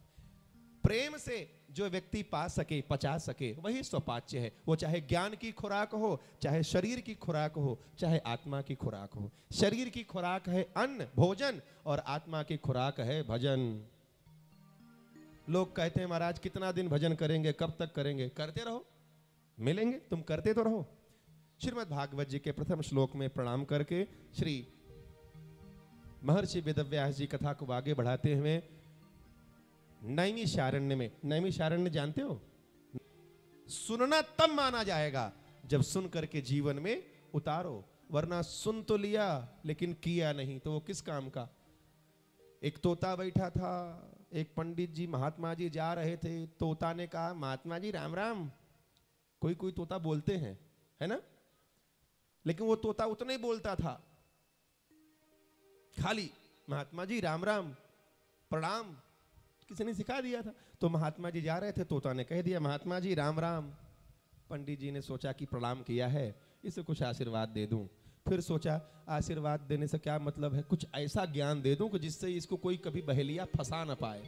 प्रेम से जो व्यक्ति पा सके, पचा सके, वही स्वपाच्य है। वो चाहे ज्ञान की खुराक हो, चाहे शरीर की खुराक हो, चाहे आत्मा की खुराक हो। शरीर की खुराक है अन्न भोजन, और आत्मा की खुराक है भजन। लोग कहते हैं महाराज कितना दिन भजन करेंगे, कब तक करेंगे? करते रहो, मिलेंगे, तुम करते तो रहो। श्रीमद् भागवत जी के प्रथम श्लोक में प्रणाम करके श्री महर्षि वेदव्यास जी कथा को आगे बढ़ाते हुए नैमिषारण्य में, नैमिषारण्य जानते हो, सुनना तब माना जाएगा जब सुन करके जीवन में उतारो, वरना सुन तो लिया लेकिन किया नहीं तो वो किस काम का। एक तोता बैठा था, एक पंडित जी महात्मा जी जा रहे थे, तोता ने कहा महात्मा जी राम राम। कोई कोई तोता बोलते हैं, है ना, लेकिन वो तोता उतना ही बोलता था, खाली महात्मा जी राम राम प्रणाम, किसी ने सिखा दिया था। तो महात्मा जी जा रहे थे, तोता ने कह दिया महात्मा जी राम राम। पंडित जी ने सोचा कि प्रणाम किया है, इसे कुछ आशीर्वाद दे दूं। फिर सोचा आशीर्वाद देने से क्या मतलब है, कुछ ऐसा ज्ञान दे दूं कि जिससे इसको कोई कभी बहेलिया फंसा ना पाए।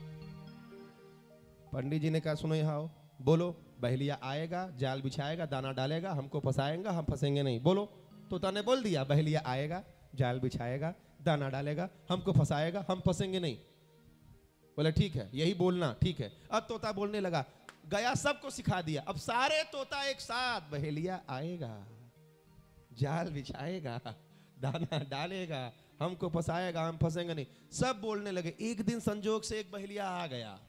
पंडित जी ने कहा सुनो यहाँ आओ, बोलो बहेलिया आएगा, जाल बिछाएगा, दाना डालेगा, हमको फंसाएगा, हम फंसेंगे नहीं। बोलो। तोता ने बोल दिया बहेलिया आएगा, जाल बिछाएगा, दाना डालेगा, हमको फंसाएगा, हम फंसेंगे नहीं। बोले ठीक है, यही बोलना, ठीक है। अब तोता बोलने लगा, गया सबको सिखा दिया। अब सारे तोता एक साथ, बहेलिया आएगा, जाल बिछाएगा, दाना डालेगा, हमको फंसाएगा, हम फंसेंगे नहीं, सब बोलने लगे। एक दिन संजोग से एक बहेलिया आ गया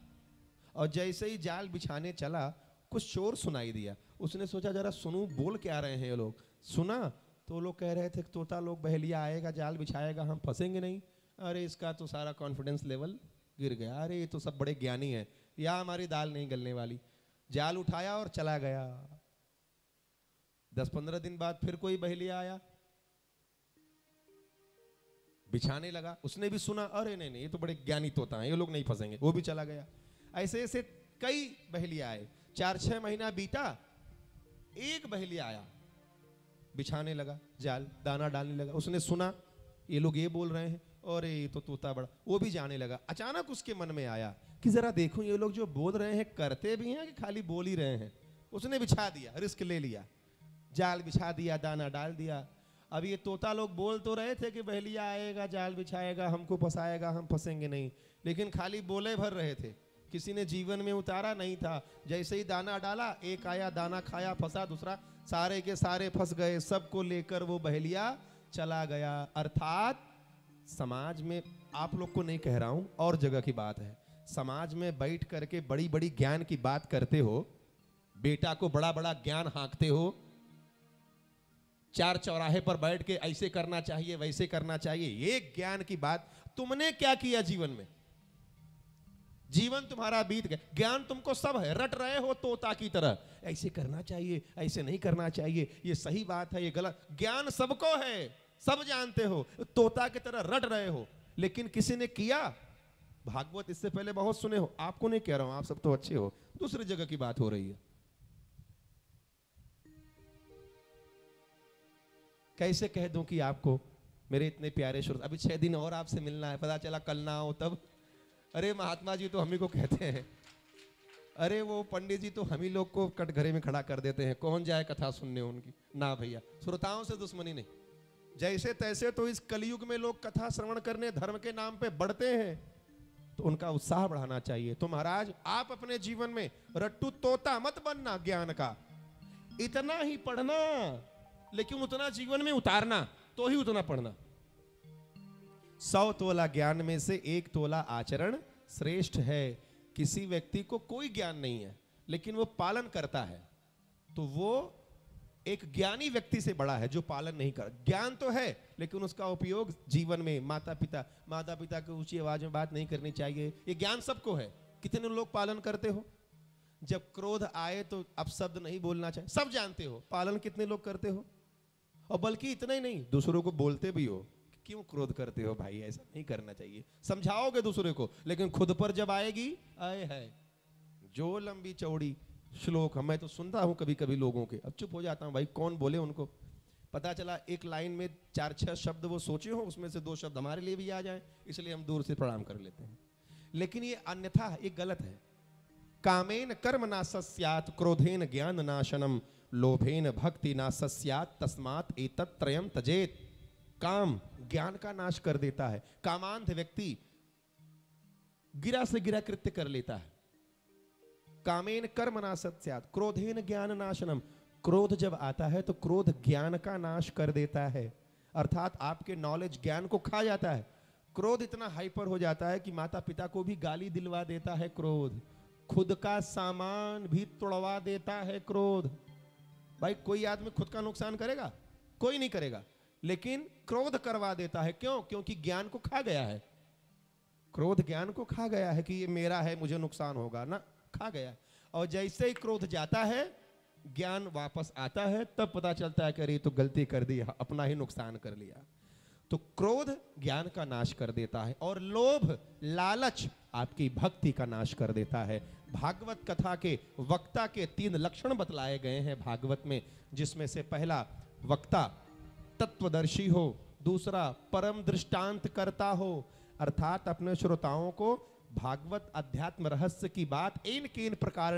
और जैसे ही जाल बिछाने चला कुछ शोर सुनाई दिया। उसने सोचा जरा सुनूं बोल क्या रहे हैं ये लोग। सुना तो लोग कह रहे थे तोता लोग बहेलिया आएगा, जाल बिछाएगा, हम फंसेंगे नहीं। अरे इसका तो सारा कॉन्फिडेंस लेवल गिर गया। अरे ये तो सब बड़े ज्ञानी हैं, या हमारी दाल नहीं गलने वाली। जाल उठाया और चला गया। 10-15 दिन बाद फिर कोई बहेलिया आया, बिछाने लगा। उसने भी सुना, अरे नहीं नहीं ये तो बड़े ज्ञानी तोता हैं, ये लोग नहीं फंसेंगे, वो भी चला गया। ऐसे ऐसे कई बहेलिया आए। 4-6 महीना बीता, एक बहेलिया आया, बिछाने लगा जाल, दाना डालने लगा। उसने सुना ये लोग ये बोल रहे हैं, और ये तो तोता बड़ा, वो भी जाने लगा। अचानक उसके मन में आया कि जरा देखूं ये लोग जो बोल रहे हैं करते भी हैं कि खाली बोल ही रहे हैं। उसने बिछा दिया, रिस्क ले लिया, जाल बिछा दिया, दाना डाल दिया। अब ये तोता लोग बोल तो रहे थे कि बहेलिया आएगा, जाल बिछाएगा, हमको फंसाएगा, हम फंसेंगे नहीं, लेकिन खाली बोले भर रहे थे, किसी ने जीवन में उतारा नहीं था। जैसे ही दाना डाला, एक आया, दाना खाया, फंसा, दूसरा, सारे के सारे फंस गए। सबको लेकर वो बहेलिया चला गया। अर्थात समाज में, आप लोग को नहीं कह रहा हूं, और जगह की बात है, समाज में बैठ करके बड़ी बड़ी ज्ञान की बात करते हो, बेटा को बड़ा बड़ा ज्ञान हाँकते हो, 4 चौराहे पर बैठ के ऐसे करना चाहिए, वैसे करना चाहिए, ये ज्ञान की बात। तुमने क्या किया जीवन में? जीवन तुम्हारा बीत गया, ज्ञान तुमको सब है, रट रहे हो तोता की तरह, ऐसे करना चाहिए, ऐसे नहीं करना चाहिए, ये सही बात है, ये गलत। ज्ञान सबको है, सब जानते हो, तोता की तरह रट रहे हो, लेकिन किसी ने किया? भागवत इससे पहले बहुत सुने हो, आपको नहीं कह रहा हूं, आप सब तो अच्छे हो, दूसरी जगह की बात हो रही है। कैसे कह दूं कि आपको मेरे इतने प्यारे श्रोता, अभी 6 दिन और आपसे मिलना है, पता चला कल ना हो तब। अरे महात्मा जी तो हम ही को कहते हैं, अरे वो पंडित जी तो हम ही लोग को कटघरे में खड़ा कर देते हैं, कौन जाए कथा सुनने उनकी। ना भैया, श्रोताओं से दुश्मनी नहीं, जैसे तैसे तो इस कलयुग में लोग कथा श्रवण करने धर्म के नाम पे बढ़ते हैं, तो उनका उत्साह बढ़ाना चाहिए। तो महाराज आप अपने जीवन में रट्टू तोता मत बनना ज्ञान का, इतना ही पढ़ना, लेकिन उतना जीवन में उतारना, तो ही उतना पढ़ना। 100 तोला ज्ञान में से 1 तोला आचरण श्रेष्ठ है। किसी व्यक्ति को कोई ज्ञान नहीं है लेकिन वो पालन करता है, तो वो एक ज्ञानी व्यक्ति से बड़ा है जो पालन नहीं कर। ज्ञान तो है लेकिन उसका उपयोग जीवन में, माता पिता की ऊंची आवाज में बात नहीं करनी चाहिए, ये ज्ञान सबको है। कितने लोग पालन करते हो? जब क्रोध आए तो अपशब्द नहीं बोलना चाहिए, सब जानते हो, पालन कितने लोग करते हो? और बल्कि इतना ही नहीं, दूसरों को बोलते भी हो, क्यों क्रोध करते हो भाई, ऐसा नहीं करना चाहिए, समझाओगे दूसरे को, लेकिन खुद पर जब आएगी, आए है जो लंबी चौड़ी श्लोक, मैं तो सुनता हूं कभी कभी लोगों के, अब चुप हो जाता हूं भाई, कौन बोले उनको। पता चला एक लाइन में 4-6 शब्द वो सोचे हो, उसमें से 2 शब्द हमारे लिए भी आ जाए, इसलिए हम दूर से प्रणाम कर लेते हैं। लेकिन ये अन्यथा ये गलत है। कामेन कर्म ना सस्यात्, क्रोधेन ज्ञान नाशनम, लोभेन भक्ति ना सस्यात्, तस्मात् एतत् त्रयम् त्यजेत्। काम ज्ञान का नाश कर देता है। कामांध व्यक्ति गिरा से गिरा कृत्य कर लेता है। कामेन कर्म ना सस्यात्, क्रोधेन ज्ञान नाशनम, क्रोध जब आता है तो क्रोध ज्ञान का नाश कर देता है, अर्थात आपके नॉलेज ज्ञान को खा जाता है। क्रोध इतना हाइपर हो जाता है कि माता पिता को भी गाली दिलवा देता है क्रोध, खुद का सामान भी तोड़वा देता है क्रोध। भाई कोई आदमी खुद का नुकसान करेगा? कोई नहीं करेगा, लेकिन क्रोध करवा देता है। क्यों? क्योंकि ज्ञान को खा गया है। क्रोध ज्ञान को खा गया है कि ये मेरा है, मुझे नुकसान होगा ना, खा गया। और जैसे ही क्रोध जाता है ज्ञान वापस आता है तब पता चलता है कि अरे तो गलती कर दी, अपना ही नुकसान कर लिया। तो क्रोध ज्ञान का नाश कर देता है और लोभ लालच आपकी भक्ति का नाश कर देता है। भागवत कथा के वक्ता के 3 लक्षण बतलाए गए हैं भागवत में, जिसमें से पहला वक्ता तत्वदर्शी हो, दूसरा परम दृष्टांत करता हो, अर्थात अपने श्रोताओं को भागवत अध्यात्म रहस्य की बात इन किन प्रकार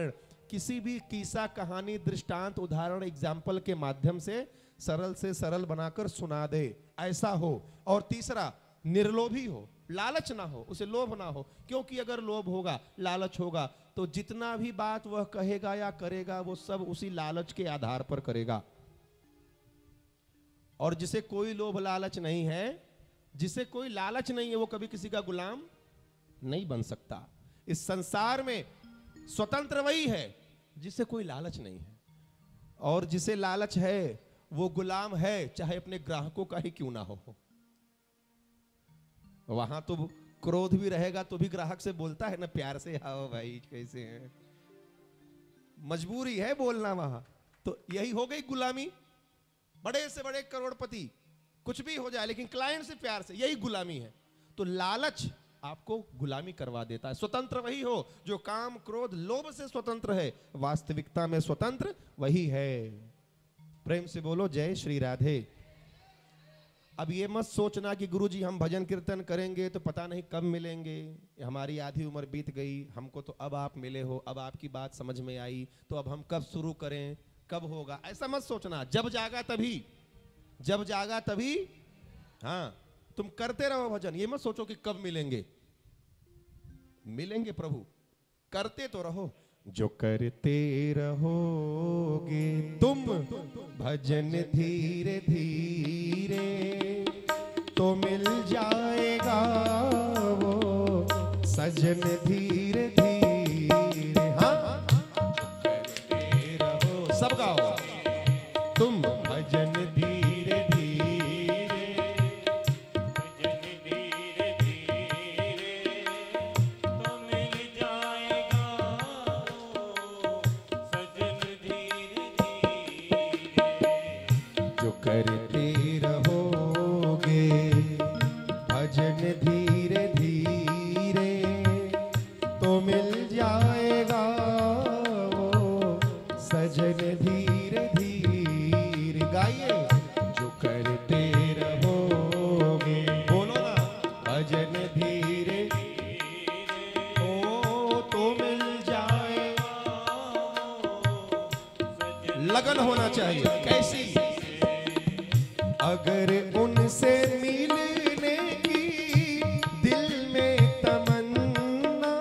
किसी भी किस्सा कहानी दृष्टांत उदाहरण एग्जाम्पल के माध्यम से सरल बनाकर सुना दे, ऐसा हो। और तीसरा निर्लोभी हो, लालच ना हो, उसे लोभ ना हो, क्योंकि अगर लोभ होगा लालच होगा तो जितना भी बात वह कहेगा या करेगा वो सब उसी लालच के आधार पर करेगा। और जिसे कोई लोभ लालच नहीं है, जिसे कोई लालच नहीं है, वो कभी किसी का गुलाम नहीं बन सकता। इस संसार में स्वतंत्र वही है जिसे कोई लालच नहीं है, और जिसे लालच है वो गुलाम है, चाहे अपने ग्राहकों का ही क्यों ना हो। वहां तो क्रोध भी रहेगा तो भी ग्राहक से बोलता है ना प्यार से, आओ भाई कैसे हैं, मजबूरी है बोलना वहां। तो यही हो गई गुलामी। बड़े से बड़े करोड़पति कुछ भी हो जाए लेकिन क्लाइंट से प्यार से, यही गुलामी है। तो लालच आपको गुलामी करवा देता है। स्वतंत्र वही हो जो काम क्रोध लोभ से स्वतंत्र है, वास्तविकता में स्वतंत्र वही है। प्रेम से बोलो जय श्री राधे। अब ये मत सोचना कि गुरुजी हम भजन कीर्तन करेंगे तो पता नहीं कब मिलेंगे, हमारी आधी उम्र बीत गई, हमको तो अब आप मिले हो, अब आपकी बात समझ में आई तो अब हम कब शुरू करें, कब होगा, ऐसा मत सोचना। जब जागा तभी, जब जागा तभी। हाँ, तुम करते रहो भजन, ये मत सोचो कि कब मिलेंगे। मिलेंगे प्रभु, करते तो रहो। जो करते रहोगे तुम भजन धीरे धीरे तो मिल जाएगा वो सजन धीरे धीरे। हाँ, जो करते रहो, सब गाओ, तुम भजन धीरे धीरे, भजन धीरे धीरे तो मिल जाएगा वो सजन धीरे धीरे। जो करते रहोगे भजन धीरे धीरे तो मिल जाएगा वो सजन धीरे धीरे। गाइए, जो करते रहोगे, बोलो ना, भजन धीरे ओ तो मिल जाएगा। लगन होना चाहिए। कैसी? अगर उनसे मिलने की दिल में तमन्ना,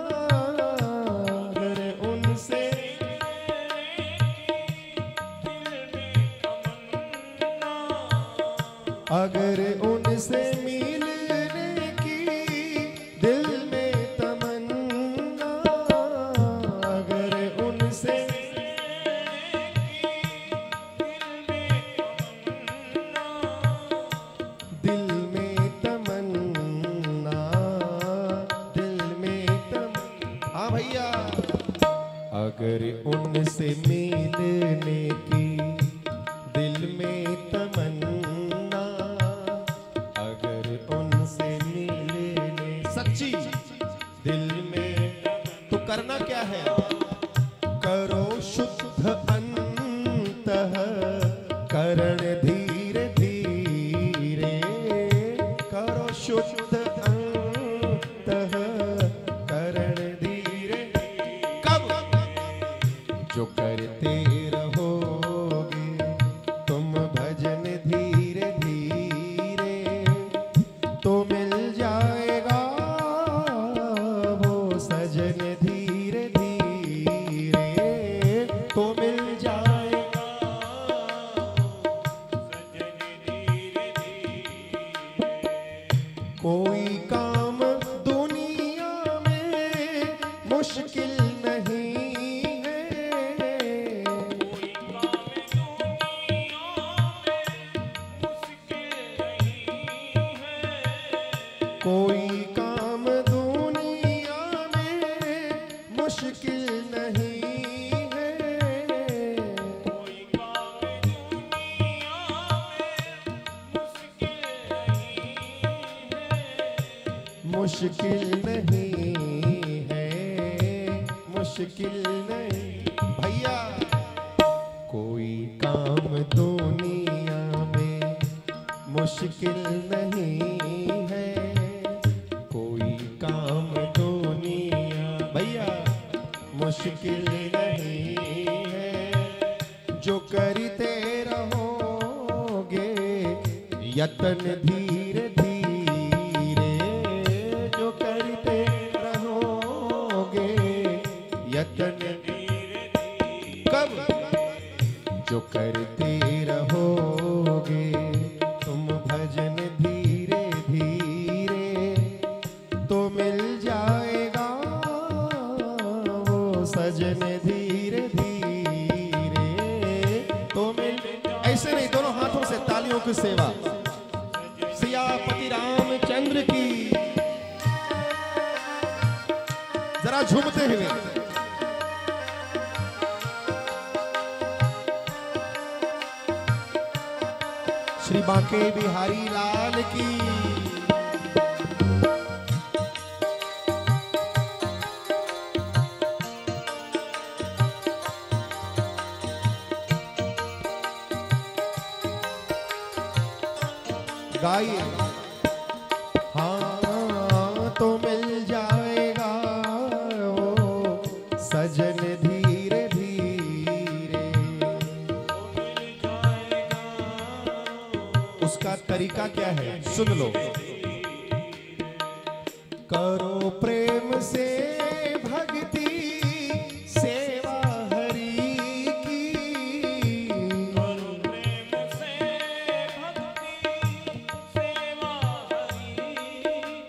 अगर उनसे अगर उनसे मिलने की दिल में तमन्ना, अगर उनसे दिल में तमन्ना, दिल में हाँ भैया, अगर उनसे मिलने की दिल में तमन्ना, अगर उनसे मिलने सच्ची दिल में, तो करना क्या है? करो शुद्ध अंतः करण धीरे धीरे, करो शुद्ध अंतः करण धीरे। कब? जो करते रहोगे तुम भजन धीरे धीरे तो मिल जाएगा वो सजन धीरे धीरे, तो मिल जाएगा सजन धीरे धीरे। कोई काम दुनिया में मुश्किल नहीं है, कोई काम दुनिया में मुश्किल नहीं है। कोई काम दुनिया में मुश्किल नहीं है। मुश्किल नहीं है, मुश्किल नहीं भैया। कोई काम दुनिया में मुश्किल नहीं है, कोई काम दुनिया भैया मुश्किल नहीं है। जो करते रहोगे यत्न धीरे धीरे, जो करते रहोगे यत्न कब, जो करते रहोगे तुम भजन धीरे धीरे, तो मिल जाएगा वो सजन धीरे धीरे, तो मिल। ऐसे नहीं, दोनों हाथों से तालियों की सेवा। सियापति रामचंद्र की। जरा झूमते हुए श्री बांके बिहारी लाल की। गाइए। हाँ तो मिल जाएगा वो सजन धीरे धीरे, उसका तरीका क्या है सुन लो। करो प्रेम से भक्ति सेवा हरि की, करो प्रेम से भक्ति सेवा हरि की,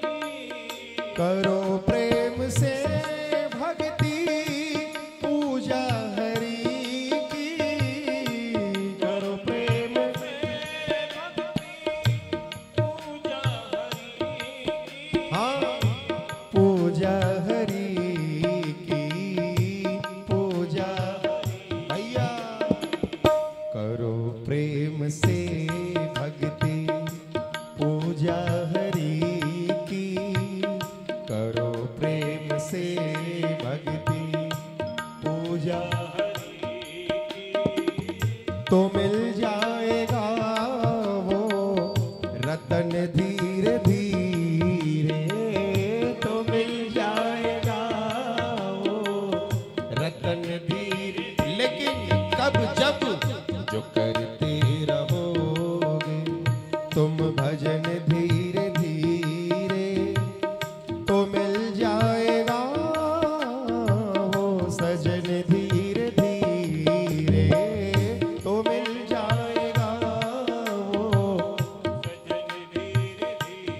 करो प्रेम से भक्ति पूजा हरि की, करो प्रेम से भक्ति पूजा हरि की, हाँ पूजा हरि की, पूजा भैया। करो प्रेम से भक्ति पूजा हरि की, करो प्रेम से भक्ति पूजा, तो मिल जाएगा वो रतन धीरे धीरे, तो मिल जाएगा वो रतन धीरे। लेकिन कब, जब जो करते रहोगे तुम भजन धीरे धीरे, तो मिल जाएगा वो सजन धीरे धीरे, तो मिल जाएगा वो सजन धीरे धीरे,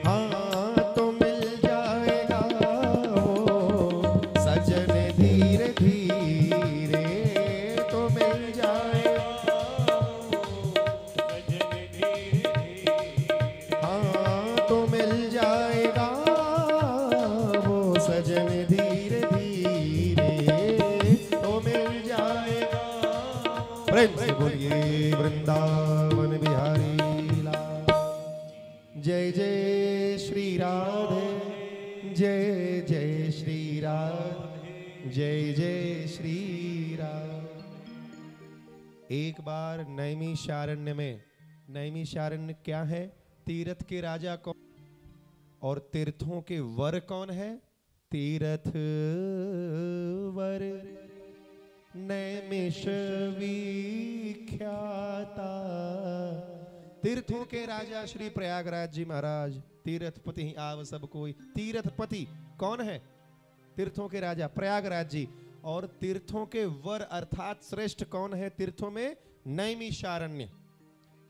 हाँ तो मिल जाएगा वो सजन धीरे धीरे, तो मिल जाएगा सजन धीरे धीरे, हाँ तो मिल जाएगा वो सजन धीरे धीरे, तो मिल जाएगा। प्रेम से बोलिए वृंदावन बिहारी लाल। जय जय श्री राधे, जय जय श्री राधे, जय जय श्री राधे। एक बार नैमिषारण्य में, नैमिषारण्य क्या है? तीर्थ के राजा कौन और तीर्थों के वर कौन है? तीर्थ वर नैमिष विख्याता। तीर्थों के राजा श्री प्रयागराज जी महाराज, तीर्थपति ही आव सब कोई। तीर्थपति कौन है? तीर्थों के राजा प्रयागराज जी। और तीर्थों के वर अर्थात श्रेष्ठ कौन है तीर्थों में? नैमिषारण्य।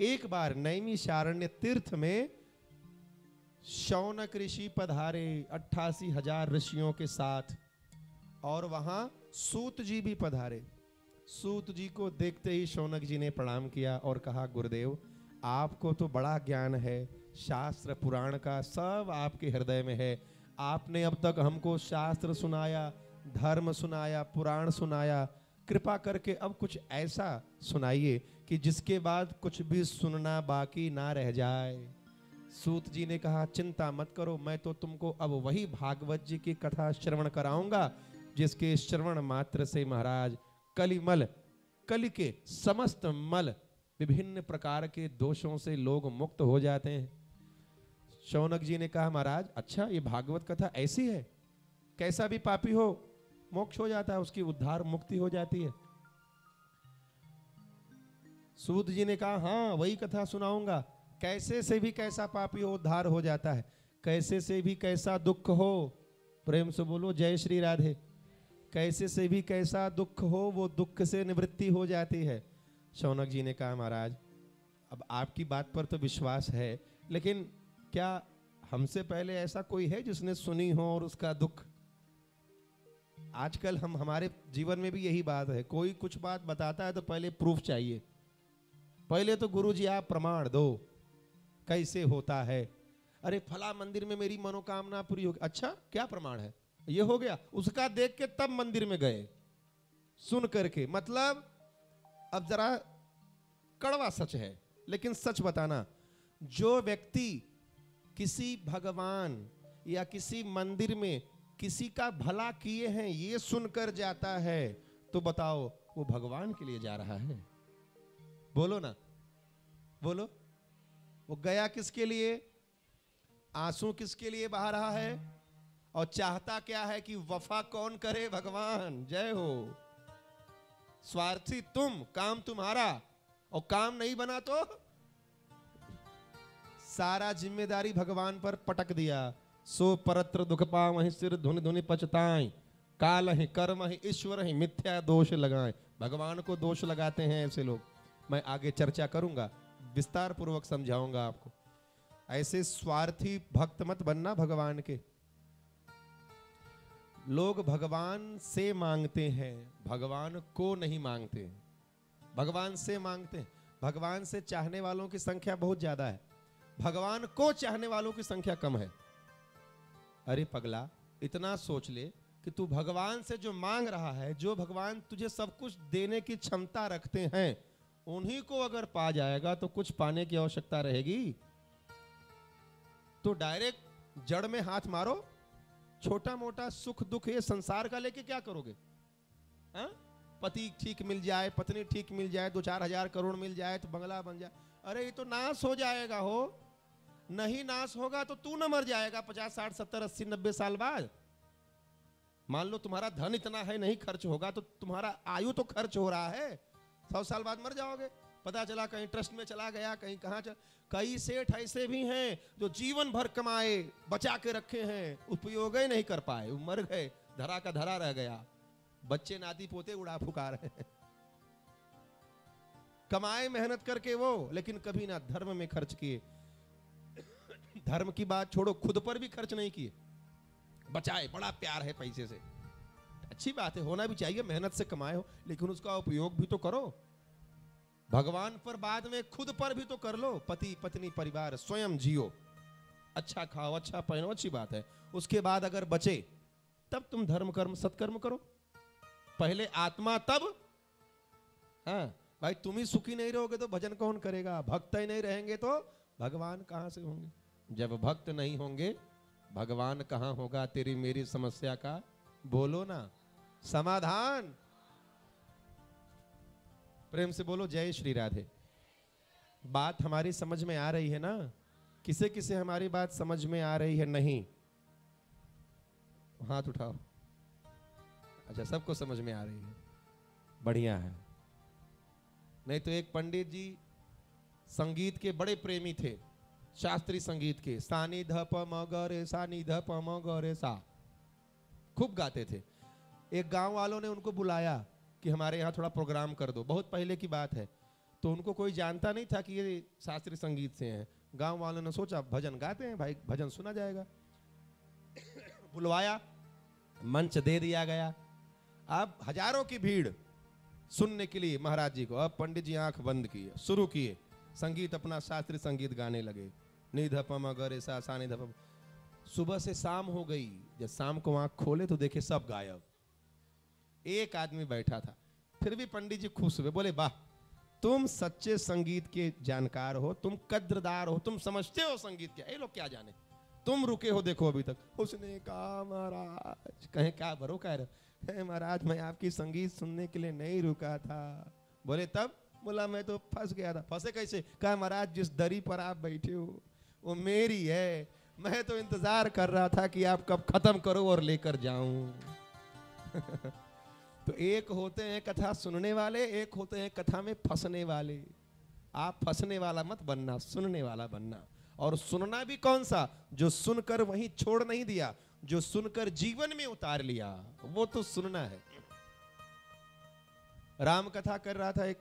एक बार नैमिषारण्य तीर्थ में शौनक ऋषि पधारे 88,000 ऋषियों के साथ, और वहां सूत जी भी पधारे। सूत जी को देखते ही शौनक जी ने प्रणाम किया और कहा, गुरुदेव आपको तो बड़ा ज्ञान है, शास्त्र पुराण का सब आपके हृदय में है। आपने अब तक हमको शास्त्र सुनाया, धर्म सुनाया, पुराण सुनाया, कृपा करके अब कुछ ऐसा सुनाइए कि जिसके बाद कुछ भी सुनना बाकी ना रह जाए। सूत जी ने कहा चिंता मत करो, मैं तो तुमको अब वही भागवत जी की कथा श्रवण कराऊंगा जिसके श्रवण मात्र से महाराज कलिमल, कलि के समस्त मल, विभिन्न प्रकार के दोषों से लोग मुक्त हो जाते हैं। शौनक जी ने कहा महाराज अच्छा ये भागवत कथा ऐसी है, कैसा भी पापी हो मोक्ष हो जाता है, उसकी उद्धार मुक्ति हो जाती है। सूत जी ने कहा हाँ वही कथा सुनाऊंगा, कैसे से भी कैसा पापी हो उद्धार हो जाता है, कैसे से भी कैसा दुख हो, प्रेम से बोलो जय श्री राधे, कैसे से भी कैसा दुख हो वो दुख से निवृत्ति हो जाती है। शौनक जी ने कहा महाराज अब आपकी बात पर तो विश्वास है, लेकिन क्या हमसे पहले ऐसा कोई है जिसने सुनी हो और उसका दुख, आजकल हम हमारे जीवन में भी यही बात है, कोई कुछ बात बताता है तो पहले प्रूफ चाहिए, पहले तो गुरुजी आप प्रमाण दो कैसे होता है। अरे फला मंदिर में मेरी मनोकामना पूरी होगी, अच्छा क्या प्रमाण है, ये हो गया, उसका देख के तब मंदिर में गए सुन करके, मतलब अब जरा कड़वा सच है लेकिन सच बताना, जो व्यक्ति किसी भगवान या किसी मंदिर में किसी का भला किए हैं ये सुनकर जाता है तो बताओ वो भगवान के लिए जा रहा है, बोलो ना बोलो, वो गया किसके लिए, आंसू किसके लिए बहा रहा है, और चाहता क्या है कि वफा कौन करे, भगवान जय हो। स्वार्थी तुम, काम तुम्हारा, और काम नहीं बना तो सारा जिम्मेदारी भगवान पर पटक दिया। सो परत्र दुख पावहि सिर धुनि धुनि पछताएं, काल ही कर्म ही ईश्वर ही मिथ्या दोष लगाएं। भगवान को दोष लगाते हैं ऐसे लोग, मैं आगे चर्चा करूंगा, विस्तार पूर्वक समझाऊंगा आपको। ऐसे स्वार्थी भक्त मत बनना भगवान के। लोग भगवान से मांगते हैं, भगवान को नहीं मांगते, भगवान से मांगते हैं। भगवान से चाहने वालों की संख्या बहुत ज्यादा है, भगवान को चाहने वालों की संख्या कम है। अरे पगला इतना सोच ले कि तू भगवान से जो मांग रहा है, जो भगवान तुझे सब कुछ देने की क्षमता रखते हैं, उन्हीं को अगर पा जाएगा तो कुछ पाने की आवश्यकता रहेगी। तो डायरेक्ट जड़ में हाथ मारो, छोटा मोटा सुख दुख ये संसार का लेके क्या करोगे? हा? पति ठीक मिल जाए, पत्नी ठीक मिल जाए, 2-4 हजार करोड़ मिल जाए तो बंगला बन जाए, अरे ये तो नाश हो जाएगा। हो नहीं नाश होगा तो तू न मर जाएगा 50, 60, 70, 80, 90 साल बाद। मान लो तुम्हारा धन इतना है नहीं खर्च होगा तो तुम्हारा आयु तो खर्च हो रहा है, 100 साल बाद मर जाओगे। पता चला कहीं ट्रस्ट में चला गया, कहीं कहां कई सेठ ऐसे भी हैं जो जीवन भर कमाए बचा के रखे हैं, उपयोग ही नहीं कर पाए, वो मर गए, धरा का धरा रह गया, बच्चे नाती पोते उड़ा फुका रहे हैं। कमाए मेहनत करके वो, लेकिन कभी ना धर्म में खर्च किए। धर्म की बात छोड़ो, खुद पर भी खर्च नहीं किए, बचाए। बड़ा प्यार है पैसे से, अच्छी बात है, होना भी चाहिए, मेहनत से कमाए हो, लेकिन उसका उपयोग भी तो करो। भगवान पर बाद में खुद पर भी तो कर लो। पति पत्नी परिवार स्वयं जियो, अच्छा खाओ, अच्छा पहनो, अच्छी बात है। उसके बाद अगर बचे तब तुम धर्म कर्म सत्कर्म करो, पहले आत्मा तब। हाँ भाई, तुम ही सुखी नहीं रहोगे तो भजन कौन करेगा? भक्त ही नहीं रहेंगे तो भगवान कहां से होंगे? जब भक्त नहीं होंगे भगवान कहां होगा? तेरी मेरी समस्या का बोलो ना समाधान। प्रेम से बोलो जय श्री राधे। बात हमारी समझ में आ रही है ना? किसे किसे हमारी बात समझ में आ रही है? नहीं, हाथ उठाओ। अच्छा, सबको समझ में आ रही है, बढ़िया है। नहीं तो एक पंडित जी संगीत के बड़े प्रेमी थे, शास्त्रीय संगीत के, सानी ध प म ग रे सा, नी ध प म ग रे सा, खूब गाते थे। एक गांव वालों ने उनको बुलाया कि हमारे यहाँ थोड़ा प्रोग्राम कर दो, बहुत पहले की बात है। तो उनको कोई जानता नहीं था कि ये शास्त्रीय संगीत से हैं। गांव वालों ने सोचा भजन गाते हैं भाई, भजन सुना जाएगा। बुलवाया, मंच दे दिया गया। अब हजारों की भीड़ सुनने के लिए महाराज जी को। अब पंडित जी आंख बंद किए, शुरू किए संगीत, अपना शास्त्रीय संगीत गाने लगे। निध पम गरे सा, सा निध पम। सुबह से शाम हो गई, जब शाम को आंख खोले तो देखे सब गायब, एक आदमी बैठा था। फिर भी पंडित जी खुश हुए, बोले वाह, तुम सच्चे संगीत के जानकार हो, तुम कद्रदार हो, तुम समझते हो संगीत क्या। ये लोग क्या जाने, तुम रुके हो देखो अभी तक। उसने कहा महाराज, कहे क्या भरो कह रहे, महाराज मैं आपकी संगीत सुनने के लिए नहीं रुका था। बोले तब? बोला मैं तो फंस गया था। फंसे कैसे? कहा महाराज जिस दरी पर आप बैठे हो वो मेरी है, मैं तो इंतजार कर रहा था कि आप कब खत्म करो और लेकर जाऊं। तो एक होते हैं कथा सुनने वाले, एक होते हैं कथा में फंसने वाले। आप फंसने वाला मत बनना, सुनने वाला बनना। और सुनना भी कौन सा? जो सुनकर वहीं छोड़ नहीं दिया, जो सुनकर जीवन में उतार लिया, वो तो सुनना है। राम कथा कर रहा था, एक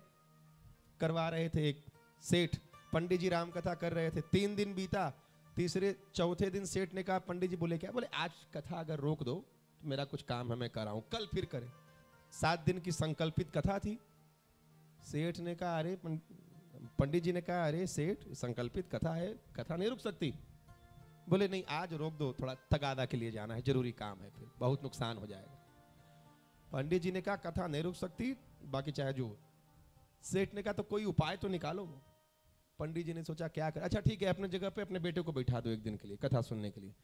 करवा रहे थे एक सेठ, पंडित जी राम कथा कर रहे थे। 3 दिन बीता, तीसरे चौथे दिन सेठ ने कहा, पंडित जी बोले क्या? बोले आज कथा अगर रोक दो तो मेरा कुछ काम है, मैं कर रहा हूं, कल फिर करें। 7 दिन की संकल्पित कथा थी। सेठ ने कहा अरे, पंडित जी ने कहा अरे सेठ संकल्पित कथा है, कथा नहीं रुक सकती। बोले नहीं आज रोक दो, थोड़ा तगादा के लिए जाना है, जरूरी काम है, फिर बहुत नुकसान हो जाएगा। पंडित जी ने कहा कथा नहीं रुक सकती, बाकी चाहे जो। सेठ ने कहा तो कोई उपाय तो निकालो। पंडित जी ने सोचा क्या कर, अच्छा ठीक है अपने जगह पे अपने बेटे को बैठा दो 1 दिन के लिए कथा सुनने के लिए।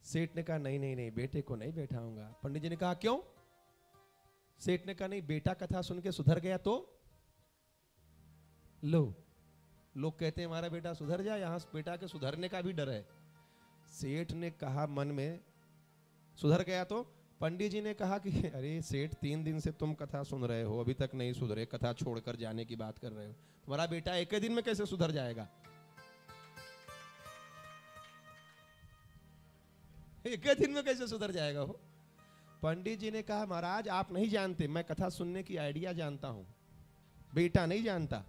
सेठ ने कहा नहीं नहीं नहीं, बेटे को नहीं बैठाऊंगा। पंडित जी ने कहा क्यों? सेठ ने कहा नहीं, बेटा कथा सुन के सुधर गया तो लो, लोग कहते हैं हमारा बेटा सुधर जाए, यहां बेटा के सुधरने का भी डर है। सेठ ने कहा मन में, सुधर गया तो? पंडित जी ने कहा कि अरे सेठ 3 दिन से तुम कथा सुन रहे हो, अभी तक नहीं सुधरे, कथा छोड़कर जाने की बात कर रहे हो, तुम्हारा बेटा 1 दिन में कैसे सुधर जाएगा? 1 दिन में कैसे सुधर जाएगा हो? पंडित जी ने कहा महाराज आप नहीं जानते, मैं कथा सुनने की आइडिया जानता हूं, बेटा नहीं जानता।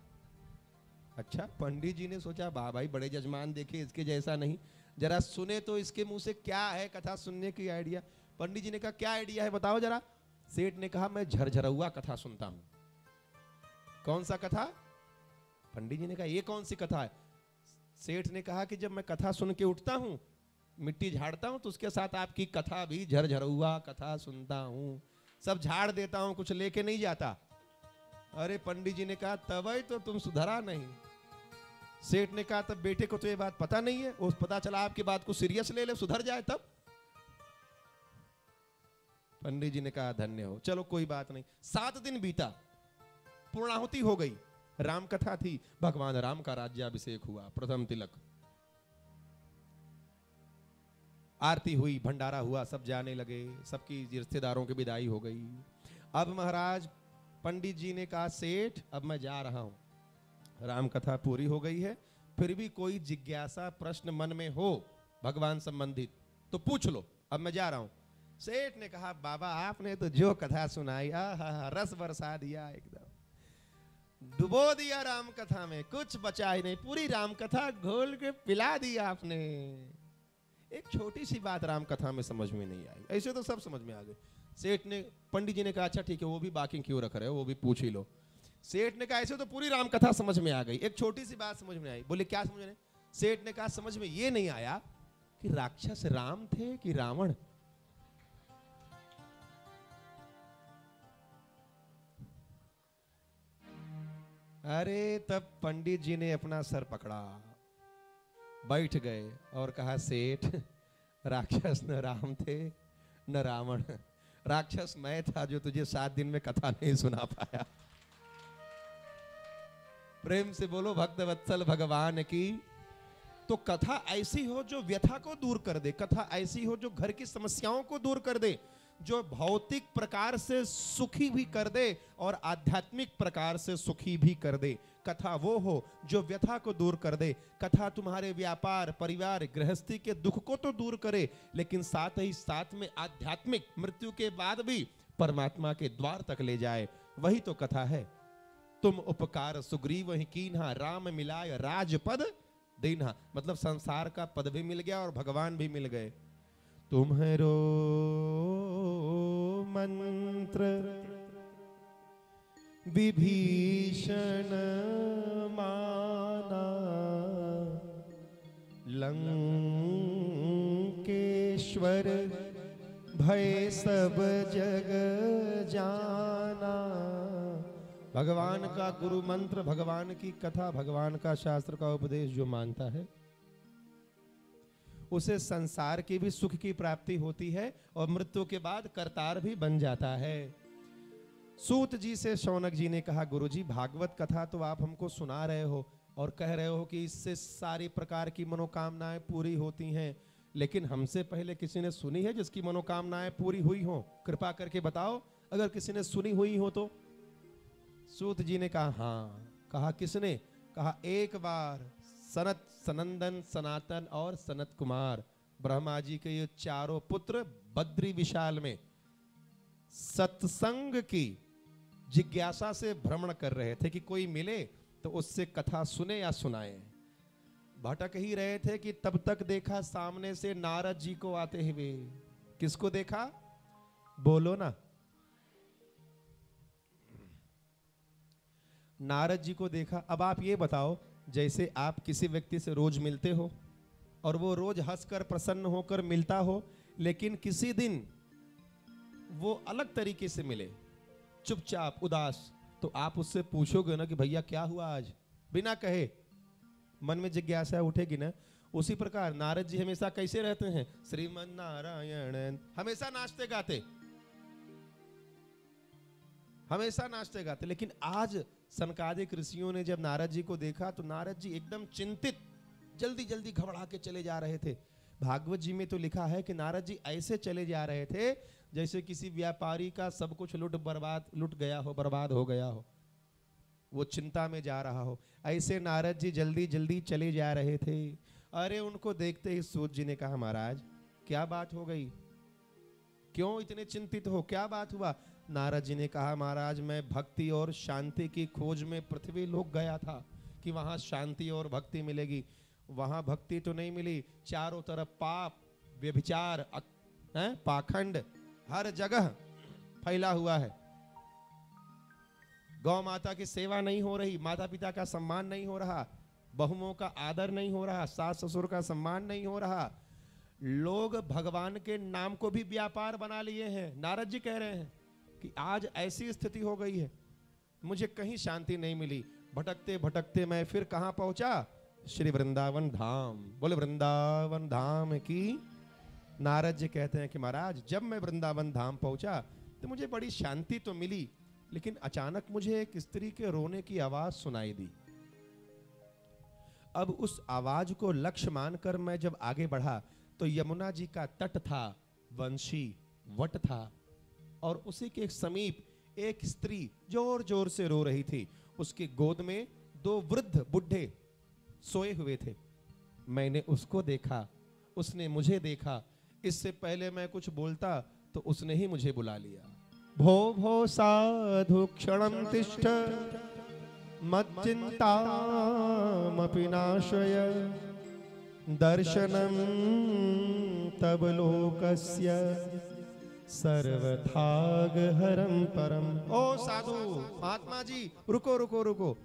अच्छा, पंडित जी ने सोचा वाह भाई बड़े जजमान देखे, इसके जैसा नहीं, जरा सुने तो इसके मुंह से क्या है कथा सुनने की आइडिया। पंडित जी ने कहा क्या आइडिया है बताओ जरा। सेठ ने कहा मैं झरझरौआ कथा सुनता हूं। कौन सा कथा? पंडित जी ने कहा ये कौन सी कथा है? सेठ ने कहा कि जब मैं कथा सुन के उठता हूं, मिट्टी झाड़ता हूं, तो उसके साथ आपकी कथा भी झरझरौआ कथा सुनता हूं, सब झाड़ देता हूं, कुछ लेके नहीं जाता। अरे पंडित जी ने कहा तभी तो तुम सुधरा नहीं। सेठ ने कहा तब बेटे को तो ये बात पता नहीं है, वो पता चला आपकी बात को सीरियस ले ले, सुधर जाए तब। पंडित जी ने कहा धन्य हो, चलो कोई बात नहीं। 7 दिन बीता, पूर्णाहुति हो गई, राम कथा थी, भगवान राम का राज्याभिषेक हुआ, प्रथम तिलक, आरती हुई, भंडारा हुआ, सब जाने लगे, सबकी रिश्तेदारों की विदाई हो गई। अब महाराज पंडित जी ने कहा सेठ अब मैं जा रहा हूं, राम कथा पूरी हो गई है, फिर भी कोई जिज्ञासा प्रश्न मन में हो भगवान संबंधित तो पूछ लो, अब मैं जा रहा हूं। सेठ ने कहा बाबा आपने तो जो कथा सुनाई, आहा रस बरसा दिया, एकदम डुबो दिया राम कथा में, कुछ बचा ही नहीं, पूरी राम कथा घोल के पिला दिया आपने। एक छोटी सी बात राम कथा में समझ में नहीं आई, ऐसे तो सब समझ में आ गए। सेठ ने, पंडित जी ने कहा अच्छा ठीक है वो भी बाकी क्यों रख रहे हो, वो भी पूछ ही लो। सेठ ने कहा ऐसे तो पूरी राम कथा समझ में आ गई, एक छोटी सी बात समझ में आई। बोले क्या समझ में? सेठ ने कहा समझ में ये नहीं आया कि राक्षस राम थे कि रावण। अरे तब पंडित जी ने अपना सर पकड़ा, बैठ गए और कहा सेठ राक्षस न राम थे न रावण, राक्षस मैं था जो तुझे 7 दिन में कथा नहीं सुना पाया। प्रेम से बोलो भक्त वत्सल भगवान की। तो कथा ऐसी हो जो व्यथा को दूर कर दे, कथा ऐसी हो जो घर की समस्याओं को दूर कर दे, जो भौतिक प्रकार से सुखी भी कर दे और आध्यात्मिक प्रकार से सुखी भी कर दे। कथा वो हो जो व्यथा को दूर कर दे। कथा तुम्हारे व्यापार, परिवार, गृहस्थी के दुख को तो दूर करे, लेकिन साथ ही साथ में आध्यात्मिक मृत्यु के बाद भी परमात्मा के द्वार तक ले जाए, वही तो कथा है। तुम उपकार सुग्रीव ही कीन्हा, राम मिलाय राजपद दीन्हा। मतलब संसार का पद भी मिल गया और भगवान भी मिल गए। तुम्हारो मंत्र विभीषण माना, लंकेश्वर भय सब जग जाना। भगवान का गुरु मंत्र, भगवान की कथा, भगवान का शास्त्र का उपदेश जो मानता है उसे संसार की भी सुख की प्राप्ति होती है और मृत्यु के बाद करतार भी बन जाता है। सूत जी से शौनक जी ने कहा, गुरुजी भागवत कथा तो आप हमको सुना रहे हो और कह रहे हो कि इससे सारी प्रकार की मनोकामनाएं पूरी होती हैं, लेकिन हमसे पहले किसी ने सुनी है जिसकी मनोकामनाएं पूरी हुई हो? कृपा करके बताओ, अगर किसी ने सुनी हुई हो तो। सूत जी ने कहा हाँ। कहा किसने? कहा एक बार सनत, सनंदन, सनातन और सनत कुमार, ब्रह्मा जी के ये चारों पुत्र बद्री विशाल में सत्संग की जिज्ञासा से भ्रमण कर रहे थे कि कोई मिले तो उससे कथा सुने या सुनाए। भटक ही रहे थे कि तब तक देखा सामने से नारद जी को आते हुए। किसको देखा? बोलो ना। नारद जी को देखा। अब आप ये बताओ, जैसे आप किसी व्यक्ति से रोज मिलते हो और वो रोज हंसकर प्रसन्न होकर मिलता हो, लेकिन किसी दिन वो अलग तरीके से मिले, चुपचाप उदास, तो आप उससे पूछोगे ना कि भैया क्या हुआ आज? बिना कहे मन में जिज्ञासा उठेगी ना। उसी प्रकार नारद जी हमेशा कैसे रहते हैं? श्रीमन नारायण, हमेशा नाचते गाते, हमेशा नाचते गाते। लेकिन आज सनकादिक ऋषियों ने जब नारद जी को देखा तो नारद जी एकदम चिंतित, जल्दी जल्दी घबरा के चले जा रहे थे। भागवत जी में तो लिखा है कि नारद जी ऐसे चले जा रहे थे जैसे किसी व्यापारी का सब कुछ लुट गया हो, बर्बाद हो गया हो, वो चिंता में जा रहा हो। ऐसे नारद जी जल्दी जल्दी चले जा रहे थे। अरे उनको देखते ही सूत जी ने कहा, महाराज क्या बात हो गई, क्यों इतने चिंतित हो, क्या बात हुआ? नारद जी ने कहा, महाराज मैं भक्ति और शांति की खोज में पृथ्वी लोक गया था कि वहां शांति और भक्ति मिलेगी। वहां भक्ति तो नहीं मिली, चारों तरफ पाप, व्यभिचार, पाखंड हर जगह फैला हुआ है। गौ माता की सेवा नहीं हो रही, माता पिता का सम्मान नहीं हो रहा, बहुओं का आदर नहीं हो रहा, सास ससुर का सम्मान नहीं हो रहा। लोग भगवान के नाम को भी व्यापार बना लिए हैं। नारद जी कह रहे हैं कि आज ऐसी स्थिति हो गई है, मुझे कहीं शांति नहीं मिली। भटकते भटकते मैं फिर कहां पहुंचा? श्री वृंदावन धाम। बोले वृंदावन धाम की। नारद जी कहते हैं कि महाराज जब मैं वृंदावन धाम पहुंचा तो मुझे बड़ी शांति तो मिली, लेकिन अचानक मुझे एक स्त्री के रोने की आवाज सुनाई दी। अब उस आवाज को लक्ष्य मानकर मैं जब आगे बढ़ा तो यमुना जी का तट था, वंशी वट था, और उसी के समीप एक स्त्री जोर जोर से रो रही थी। उसकी गोद में दो वृद्ध बुढ़े सोए हुए थे। मैंने उसको देखा, उसने मुझे देखा। इससे पहले मैं कुछ बोलता तो उसने ही मुझे बुला लिया। भो भो साधु क्षणं तिष्ठ मच्चिन्तामपि नाशय दर्शनं तव लोकस्य सर्वथागहरं परम। ओ साधु, महात्मा जी रुको रुको रुको।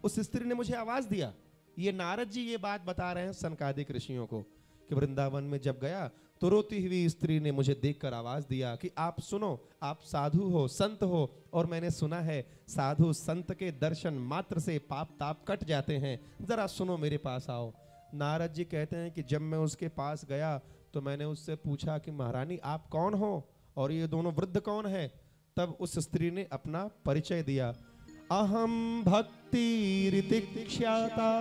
उस स्त्री ने मुझे आवाज दिया। ये नारद जी ये बात बता रहे हैं सनकादिक ऋषियों को कि वृंदावन में जब गया तो रोती हुई स्त्री ने मुझे देखकर आवाज दिया कि आप सुनो, आप साधु हो, संत हो, और मैंने सुना है साधु संत के दर्शन मात्र से पाप ताप कट जाते हैं, जरा सुनो मेरे पास आओ। नारद जी कहते हैं कि जब मैं उसके पास गया तो मैंने उससे पूछा कि महारानी आप कौन हो और ये दोनों वृद्ध कौन है? तब उस स्त्री ने अपना परिचय दिया। अहम भक्ति ऋतिक्ष्याता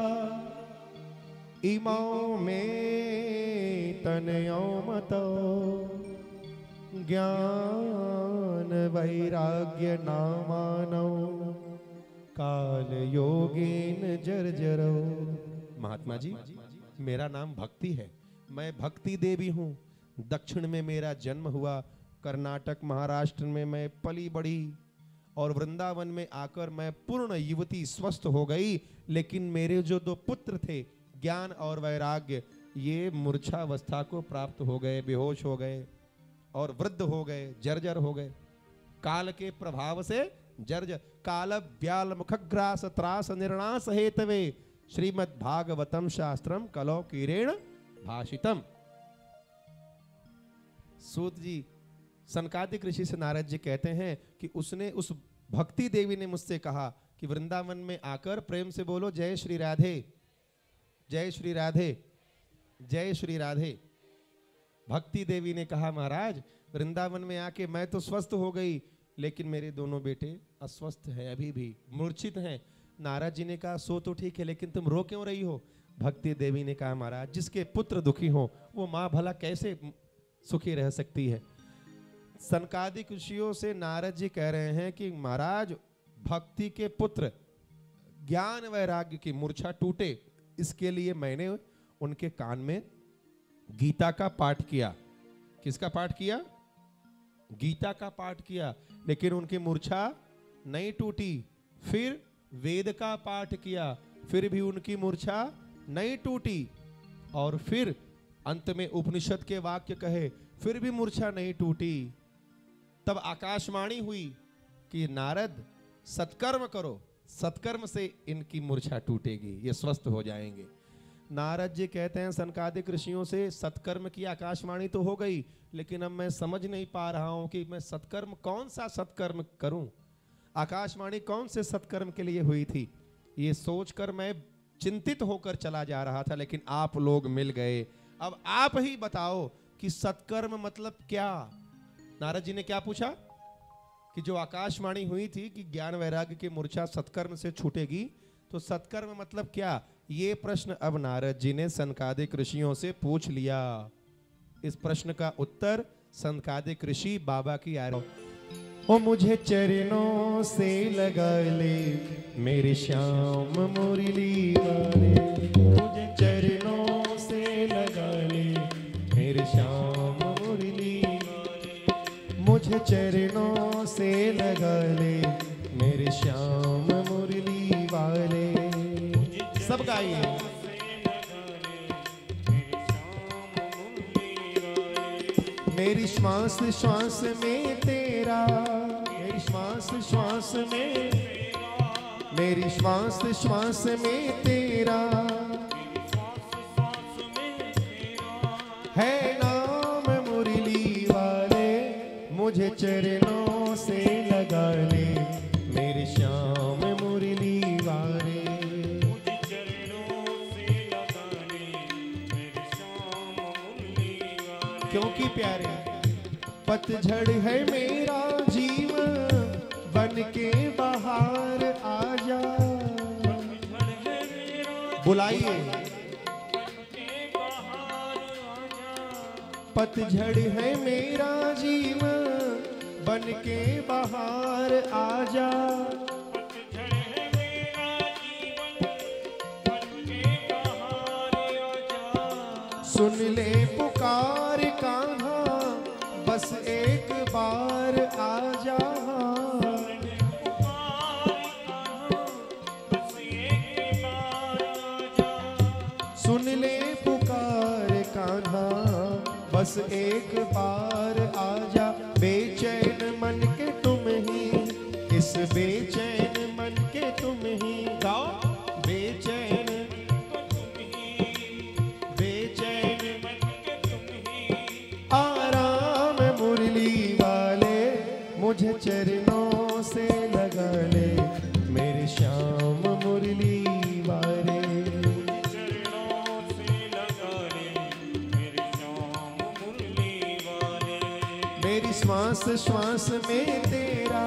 इमौ में तनयो मतो ज्ञान वैराग्य नामानो काल योगेन जर्जरो। महात्मा जी मेरा नाम भक्ति है, मैं भक्ति देवी हूँ। दक्षिण में मेरा जन्म हुआ, कर्नाटक महाराष्ट्र में मैं पली बढ़ी और वृंदावन में आकर मैं पूर्ण युवती स्वस्थ हो गई। लेकिन मेरे जो दो पुत्र थे ज्ञान और वैराग्य, ये मूर्छावस्था को प्राप्त हो गए, बेहोश हो गए और वृद्ध हो गए, जर्जर हो गए काल के प्रभाव से। जर्जर काल व्याल मुखग्रास त्रास निर्णास हेतवे श्रीमद् भागवतम शास्त्रम कलो कीरेण भाषितम। सूत जी सनकादिक ऋषि से नारद जी कहते हैं कि उसने उस भक्ति देवी ने मुझसे कहा कि वृंदावन में आकर प्रेम से बोलो जय श्री राधे, जय श्री राधे, जय श्री राधे। भक्ति देवी ने कहा महाराज वृंदावन में आके मैं तो स्वस्थ हो गई, लेकिन मेरे दोनों बेटे अस्वस्थ हैं, अभी भी मूर्छित हैं। नारद जी ने कहा सो तो ठीक है, लेकिन तुम रो क्यों रही हो? भक्ति देवी ने कहा महाराज जिसके पुत्र दुखी हो वो माँ भला कैसे सुखी रह सकती है। सनकादिक ऋषियों से नारद जी कह रहे हैं कि महाराज भक्ति के पुत्र ज्ञान वैराग्य की मूर्छा टूटे, इसके लिए मैंने उनके कान में गीता का पाठ किया। किसका पाठ किया? गीता का पाठ किया, लेकिन उनकी मूर्छा नहीं टूटी। फिर वेद का पाठ किया, फिर भी उनकी मूर्छा नहीं टूटी। और फिर अंत में उपनिषद के वाक्य कहे, फिर भी मूर्छा नहीं टूटी। तब आकाशवाणी हुई कि नारद सत्कर्म करो, सत्कर्म से इनकी मूर्छा टूटेगी, ये स्वस्थ हो जाएंगे। नारद जी कहते हैं सनकादिक ऋषियों से सत्कर्म की आकाशवाणी तो हो गई, लेकिन अब मैं समझ नहीं पा रहा हूं कि मैं सत्कर्म कौन सा सत्कर्म करूं। आकाशवाणी कौन से सत्कर्म के लिए हुई थी, ये सोचकर मैं चिंतित होकर चला जा रहा था, लेकिन आप लोग मिल गए। अब आप ही बताओ कि सत्कर्म मतलब क्या? नारद जी ने क्या पूछा कि जो आकाशवाणी हुई थी कि ज्ञान वैराग्य की मूर्छा सत्कर्म से छूटेगी, तो सत्कर्म मतलब क्या? ये प्रश्न अब नारद जी ने सनकादिक ऋषियों से पूछ लिया। इस प्रश्न का उत्तर सनकादिक ऋषि बाबा की आरो ओ मुझे चरणों से लगा ले मेरे श्याम मुरली वाले, मुझे चरणों से लगा ले मेरे श्याम मुरली वाले, मुझे चरणों से लगा ले मेरे श्याम मुरली वाले। सब गाइए। मेरी श्वास श्वास में तेरा, मेरी श्वास श्वास में, मेरी श्वास श्वास में तेरा है नाम मुरली वाले, मुझे चरणों से लगा ले मेरे श्याम मुरली वाले। क्योंकि प्यारे पतझड़ है मेरा जीवन, बन के बाहर आजा। बुलाइए। पतझड़ है मेरा जीवन, बन के बाहर आजा। सुन ले पुकार कान्हा, बस एक बार आजा। सुन ले पुकार कान्हा, बस एक बार आजा। बेचैन मन के तुम ही, इस बेचैन मन के तुम ही गाओ। बेचैन आराम मुरली वाले, मुझे चरणों से लगा ले मेरे श्याम मुरली वाले। चरणों से लगा ले मेरे श्याम मुरली वाले। मेरी श्वास श्वास में तेरा,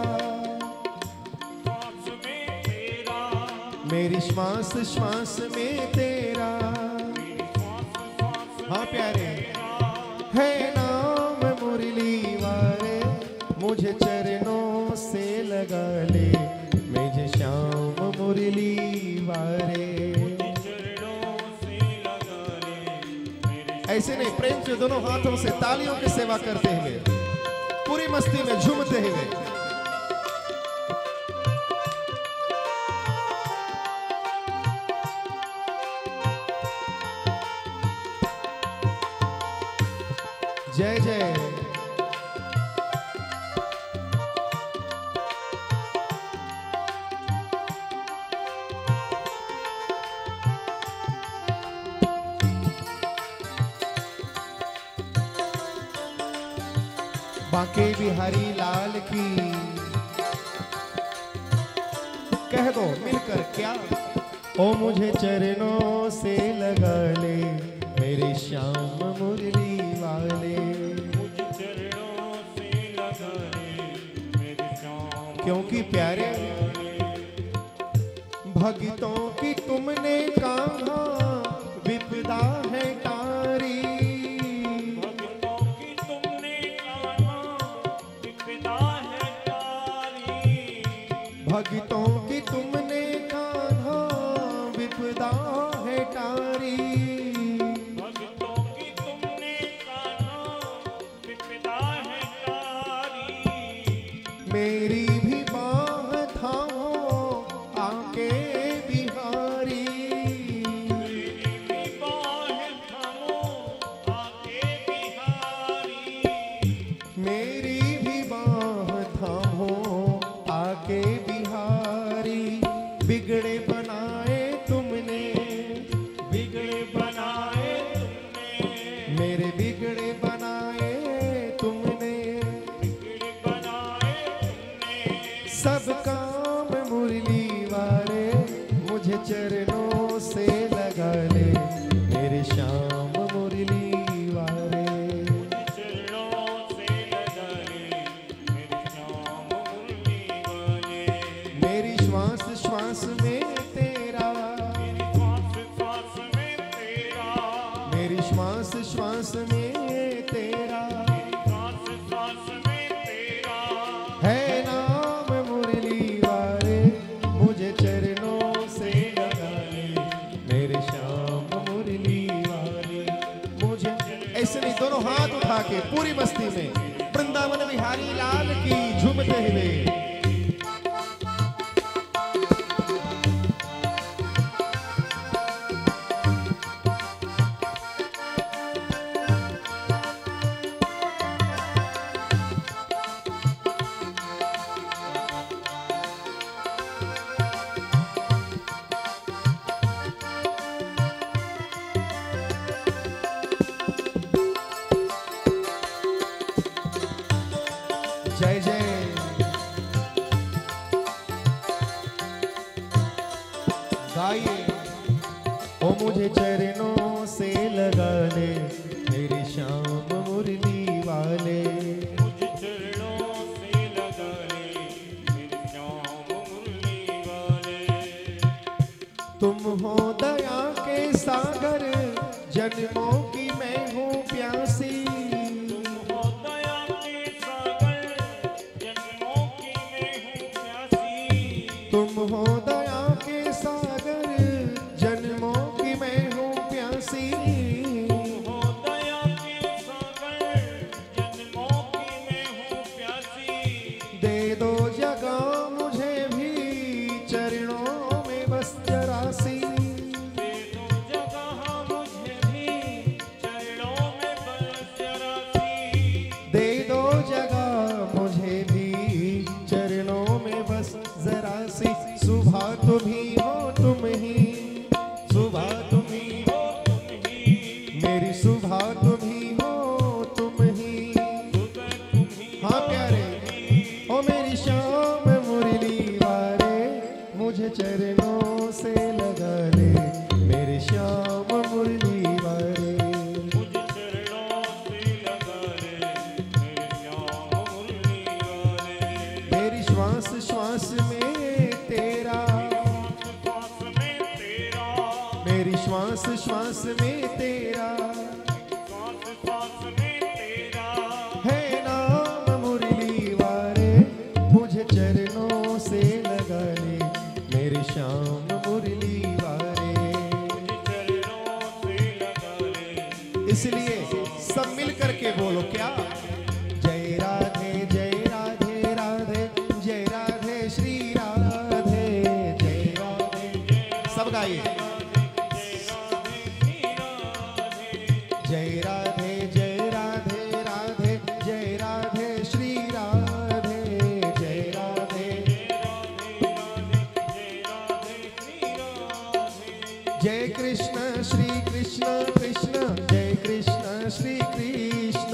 श्वास में तेरा, मेरी श्वास श्वास में तेरा। हाँ प्यारे है नाम मुरली वाले, मुझे चरणों से लगा ले मुझे श्याम मुरली वाले। चरणों से लगा ले मेरे। ऐसे नहीं, प्रेम से दोनों हाथों से तालियों की सेवा करते हुए, पूरी मस्ती में झूमते हुए। जय जय। बांके बिहारी लाल की, कह दो मिलकर क्या। ओ मुझे चरणों से लगा ले मेरे श्याम मुरली वाले। मुझे चरणों से लगा ले मेरे श्याम क्योंकि प्यारे भक्तों की तुमने कहा विपदा है तारी। भक्तों की तुमने कहा विपदा है तारी। भक्तों की तुमने कहा विपदा है तारी। भक्तों की तुमने कहा विपदा है तारी। मेरी भी बाह थामो आके बिहारी। मेरी भी बाह थामो आके बिहारी। मेरी भी बाह थामो आके बिहारी। बिगड़े बनाए तुमने, बिगड़े बनाए तुमने। मेरे बिगड़े बनाए तुमने। बिगड़े बनाए तुमने। सब काम मुरली वाले मुझे चरणों से लगा ले मेरे श्याम मुरली वाले। चरणों से लगा ले मेरे श्याम मुरली वाले। मेरी श्वास श्वास में तेरा, मेरी श्वास श्वास में तेरा। मेरी श्वास श्वास में तेरा मेरी श्वास श्वास में तेरा। है नाम मुरली वाले। मुझे चरणों से लगा ले मेरे श्याम मुरली वाले। मुझे ऐसे नहीं, दोनों हाथ उठा के पूरी मस्ती में वृंदावन बिहारी लाल की झूमते हुए। जय जय गाइए। ओ मुझे चरणों से लगा ले मेरे श्याम मुरली वाले। मुझे चरणों से लगा ले मेरे श्याम मुरली वाले। तुम हो दया के सागर, जन्मों की मैं हूँ प्यासी। तुम हो दया के सागर, जन्मों की मैं हूँ प्यासी। तुम हो दया के सागर, जन्मों की मैं हूँ प्यासी। तुम हो दया के सागर, जन्मों की मैं हूँ प्यासी। दे दो जगह मुझे भी चरणों में बस जरा सी। दे दो जगह मुझे भी चरणों में बस जरा सी। दे दो जगह मुझे भी चरणों में बस जरा सी। सुबह तुम ही हो तुम ही, सुबह तुम ही हो तुम ही मेरी सुबह तुम ही हो तुम ही। सुबह तुम ही हाँ प्यारे, ओ मेरी श्याम मुरली वाले। मुझे चरणों से लगा ले मेरे श्याम मुरली वाले। मुझे चरणों से लगा ले मेरे श्याम मुरली वाले। मेरी श्वास श्वास में तेरा, श्वास में तेरा। मेरी श्वास श्वास में तेरा श्वास श्वास में तेरा। है नाम मुरली वाले। मुझे चरणों से लगा ले मेरे श्याम मुरली वाले। मुझे चरणों से लगा ले। इसलिए सब मिल करके बोलो क्या। जय राधे जय राधे राधे, जय राधे श्री राधे, जय राधे। सब गाइए। जय राधे जय राधे राधे, जय राधे श्री राधे, जय राधे। जय कृष्ण श्री कृष्ण कृष्ण, जय कृष्ण श्री कृष्ण।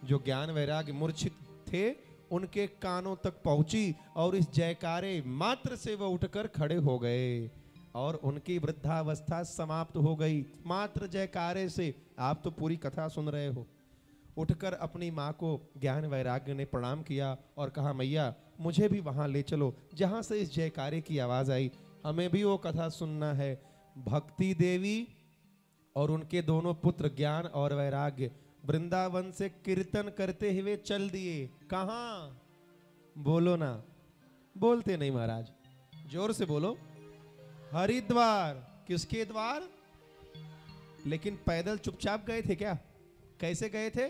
जो ज्ञान वैराग्य मूर्छित थे उनके कानों तक पहुंची और इस जयकारे मात्र से वो उठकर खड़े हो गए और उनकी वृद्धावस्था समाप्त हो गई मात्र जयकारे से। आप तो पूरी कथा सुन रहे हो। उठकर अपनी माँ को ज्ञान वैराग्य ने प्रणाम किया और कहा, मैया मुझे भी वहां ले चलो जहां से इस जयकारे की आवाज आई, हमें भी वो कथा सुनना है। भक्ति देवी और उनके दोनों पुत्र ज्ञान और वैराग्य वृंदावन से कीर्तन करते हुए चल दिए। कहां? बोलो ना, बोलते नहीं महाराज, जोर से बोलो। हरिद्वार। किसके द्वार? लेकिन पैदल चुपचाप गए थे क्या? कैसे गए थे?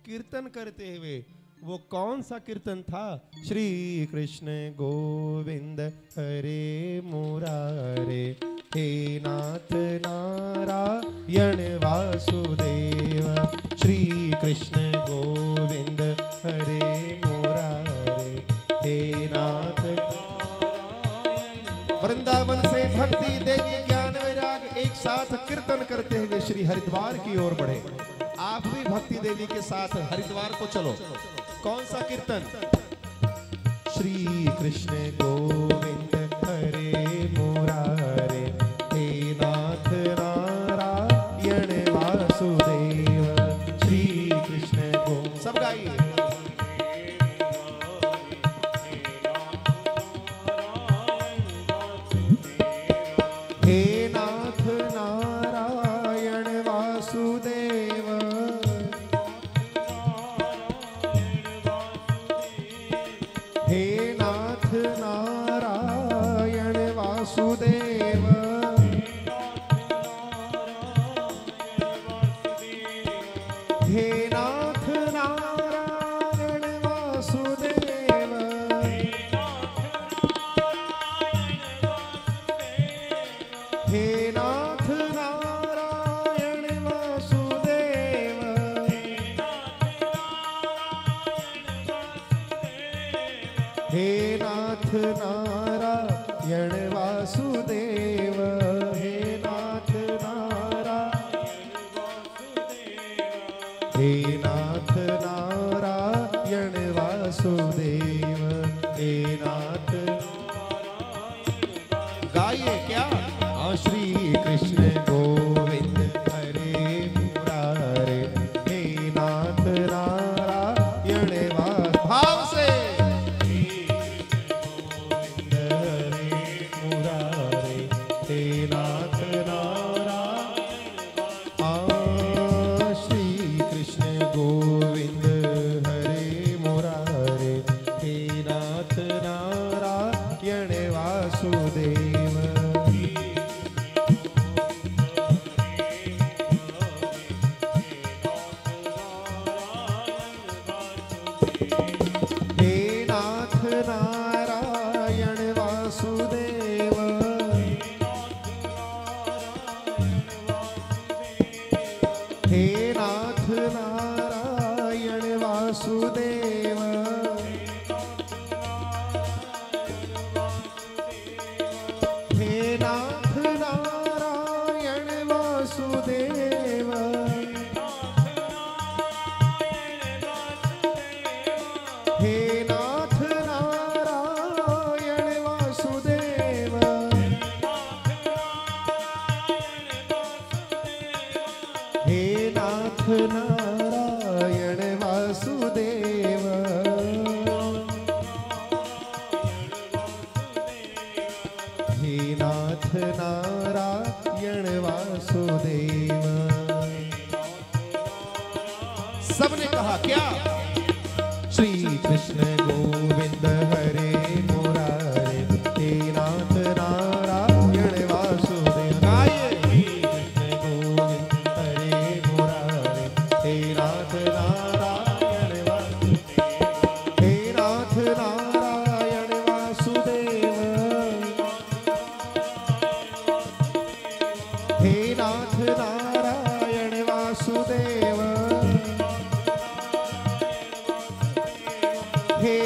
कीर्तन करते हुए। वो कौन सा कीर्तन था? श्री कृष्ण गोविंद हरे मुरारे, हे नाथ नारायण वासुदेव। श्री कृष्ण गोविंद हरे मुरारे, हे नाथ। वृंदावन से भक्ति देवी ज्ञान वैराग एक साथ कीर्तन करते हुए श्री हरिद्वार की ओर बढ़े। आप भी भक्ति देवी के साथ हरिद्वार को चलो। कौन सा कीर्तन? श्री कृष्ण गोविंद हरे मुरारे, हे नाथ नारायण वासुदेव। श्री कृष्ण गोविंद। सब गाइए। हे नाथ नारायण वासुदेव, हे नाथ नारायण वासुदेव, हे नाथ नारायण वासुदेव, हे नाथ नारायण वासुदेव, हे नाथ नारायण वासुदेव, हे नाथ नारायण, हे नाथ नारायण वासुदेव, हे नाथ। गाइए क्या? श्री कृष्ण गोविंद हरे मुरारे, हे नाथ नारायण वास। भाव से हे नाथ नारायण। श्री कृष्ण गोविंद हरे मुरारे, हे नाथ नारायण वासुदेव। हे नाथ नारायण वासुदेव, हे नाथ नारायण वासुदेव, हे नाथ नारायण वासुदेव, हे नाथ नारायण वासुदेव, हे नाथ नारायण वासुदेव, हे नाथ नारायण वासुदेव। सबने कहा क्या? श्री कृष्ण गोविंद हरे मुरारे, हे नाथ नारायण वासुदेव। गाइए। कृष्ण गोविंद हरे मुरारे, हे नाथ नारायण वासुदेव, हे नाथ नारायण वासुदेव, हे नाथ नारायण वासुदेव, हे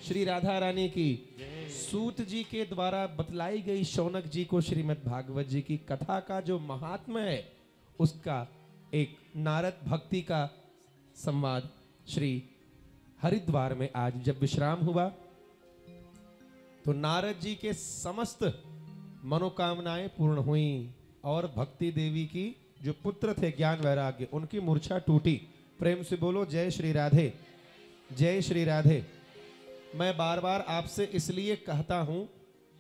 श्री राधा रानी की। सूत जी के द्वारा बतलाई गई शौनक जी को श्रीमद् भागवत जी की कथा का जो महात्म्य है, उसका एक नारद भक्ति का संवाद श्री हरिद्वार में आज जब विश्राम हुआ, तो नारद जी के समस्त मनोकामनाएं पूर्ण हुई और भक्ति देवी की जो पुत्र थे ज्ञान वैराग्य, उनकी मूर्छा टूटी। प्रेम से बोलो जय श्री राधे, जय श्री राधे। मैं बार बार आपसे इसलिए कहता हूं,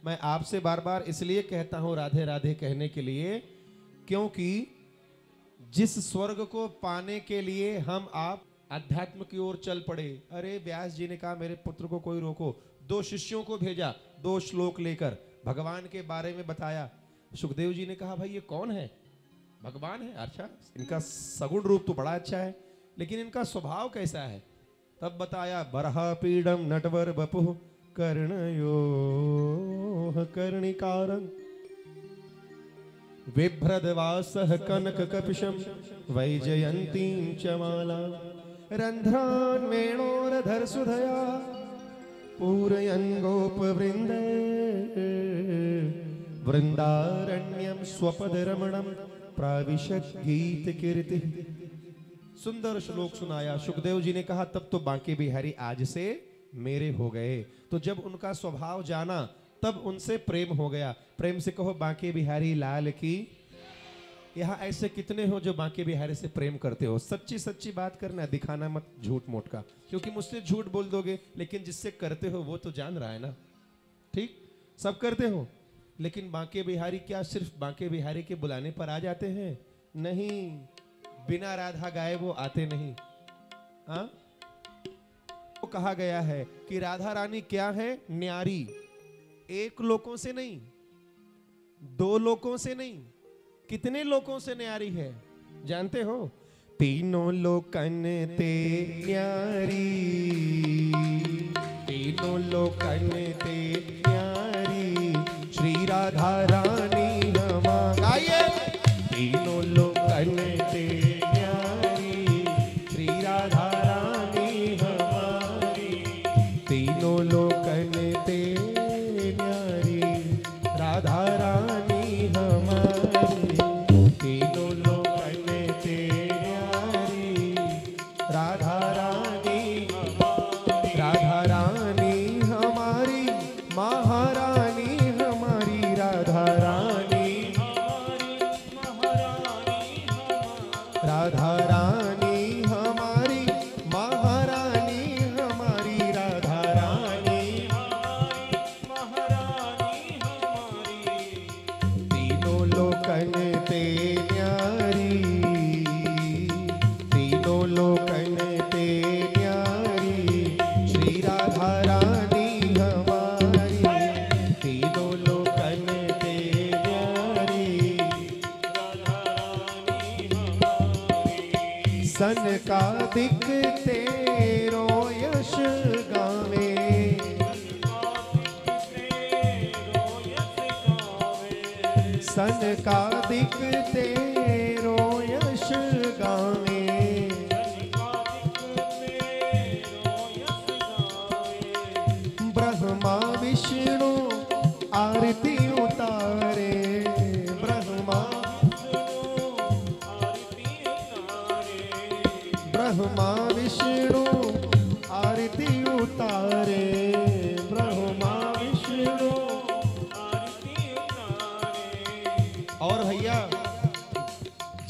मैं आपसे बार बार इसलिए कहता हूं राधे राधे कहने के लिए, क्योंकि जिस स्वर्ग को पाने के लिए हम आप अध्यात्म की ओर चल पड़े। अरे व्यास जी ने कहा मेरे पुत्र को कोई रोको, 2 शिष्यों को भेजा, 2 श्लोक लेकर भगवान के बारे में बताया। सुखदेव जी ने कहा भाई ये कौन है? भगवान है। अच्छा, इनका सगुण रूप तो बड़ा अच्छा है, लेकिन इनका स्वभाव कैसा है? तब बताया बरहा पीडम नटवर बपुः कर्णयोः कर्णिकारं बिभ्रदवासः कनक कपिशं वैजयन्तीं च माला रन्ध्रान् वेणोरधर सुधया पूरयन् गोपवृन्दे वृंदारण्यम स्वपदरमणम प्राविशत् गीत कीर्ति। सुंदर श्लोक सुनाया। सुखदेव जी ने कहा तब तो बांके बिहारी आज से मेरे हो गए। तो जब उनका स्वभाव जाना तब उनसे प्रेम हो गया। प्रेम से कहो बांके बिहारी लाल की। यहाँ ऐसे कितने हो जो बांके बिहारी से प्रेम करते हो? सच्ची सच्ची बात करना, दिखाना मत झूठ मोट का, क्योंकि मुझसे झूठ बोल दोगे, लेकिन जिससे करते हो वो तो जान रहा है ना। ठीक, सब करते हो, लेकिन बांके बिहारी क्या सिर्फ बांके बिहारी के बुलाने पर आ जाते हैं? नहीं, बिना राधा गाए वो आते नहीं। हाँ, तो कहा गया है कि राधा रानी क्या है? न्यारी। 1 लोकों से नहीं, 2 लोकों से नहीं, कितने लोकों से न्यारी है जानते हो? 3 लोकन ते न्यारी, 3 लोकन ते न्यारी श्री राधा रानी हमारी। 3 लोकन ते न्यारी श्री राधा रानी हमारी। 3 लोकन ते न्यारी राधा रानी हमारी। 3 लोकन ते न्यारी राधा रानी हमारी। राधा रानी हमारी, महारानी हमारी राधा रानी। राधा रानी हमारी, महारानी हमारी राधा रानी। 3 लोकन ते न्यारी, 3 लोकन ते न्यारी श्री राधा रानी हमारी। 3 लोकन ते न्यारी सनकादिक तेरो यश गावे। सनकादिक तेरो यश गावे। ब्रह्मा विष्णु आरती उतारे। ब्रह्मा ब्रह्मा विष्णु आरती उतारे। ब्रह्मा विष्णु आरती उतारे। और भैया,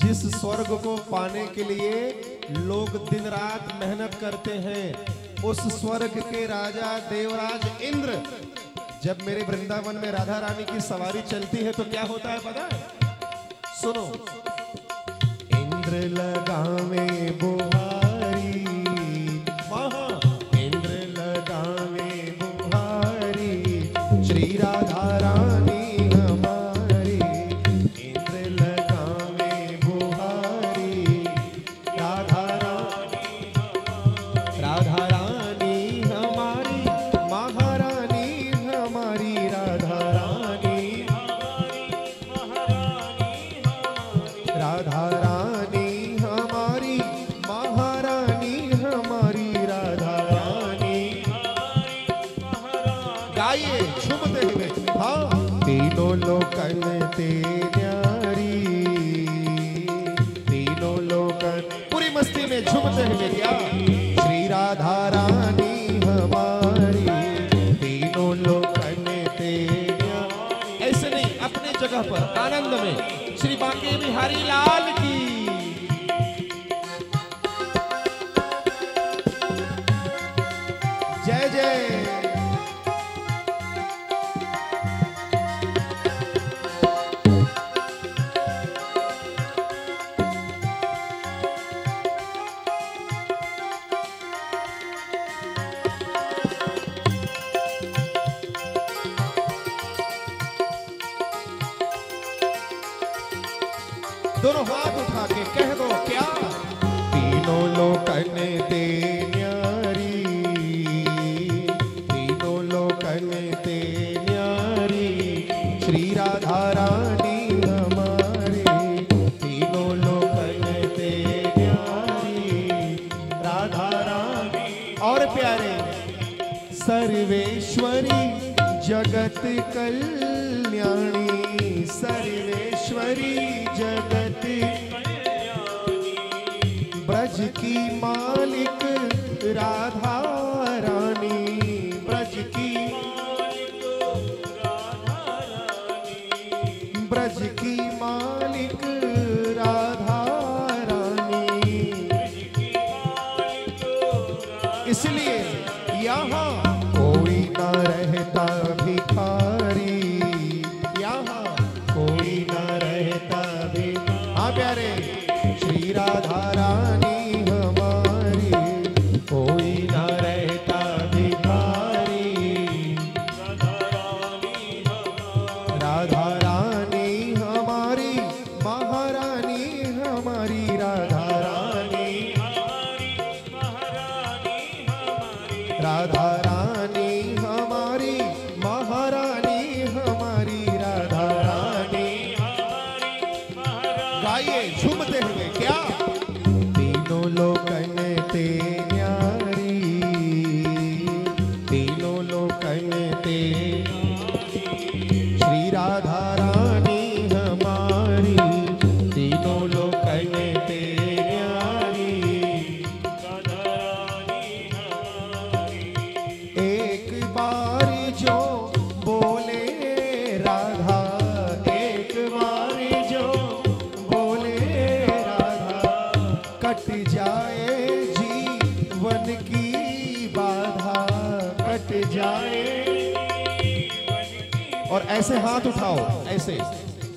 जिस स्वर्ग को पाने के लिए लोग दिन रात मेहनत करते हैं, उस स्वर्ग के राजा देवराज इंद्र जब मेरे वृंदावन में राधा रानी की सवारी चलती है तो क्या होता है पता है? सुनो। इंद्र लगावे बुहारी, महा इंद्र लगावे बुहारी श्री राधा रानी हमारी। इंद्र लगावे बुहारी राधा रानी। राधा रानी हमारी, महारानी हमारी राधा रानी। राधा रानी हमारी, महारानी हमारी राधा रानी। तीनों लोकन ते न्यारी, तीनों लोकन पूरी मस्ती में झूमते हुए क्या श्री राधा रानी हमारी, तीनों लोकन ते न्यारी। ऐसे नहीं, अपने जगह पर आनंद में श्री बांके बिहारी लाल की। जय जय। दोनों हाथ उठा के कह दो क्या तीनों लोकन ते न्यारी, तीनों लोकन ते न्यारी, श्री राधा रानी हमारी, तीनों लोकन ते न्यारी, राधा रानी। और प्यारे सर्वेश्वरी जगत कल्याणी, सर्वेश्वरी जगत ब्रज की मालिक राधा रानी, ब्रज की ब्रज की मालिक राधा रानी। इसलिए यहाँ कोई न रहता भिखारी, यहाँ कोई न रहता भी। हाँ प्यारे श्री राधा रानी हमारी, कोई न रहता भिखारी, राधा रानी हमारी, महारानी हमारी, राधा रानी, राधा रानी हमारी, महारानी हमारी, राधा रानी। गाइए झूमते हुए क्या तीनों लोकन ते न्यारी, तीनों लोकन ते श्री राधा रानी हमारी, तीनों लोकन ते न्यारी। एक बार जो बोले राधा, एक बार जो बोले राधा, कट जाए जीवन की बाधा, कट जाए। और ऐसे हाथ उठाओ, ऐसे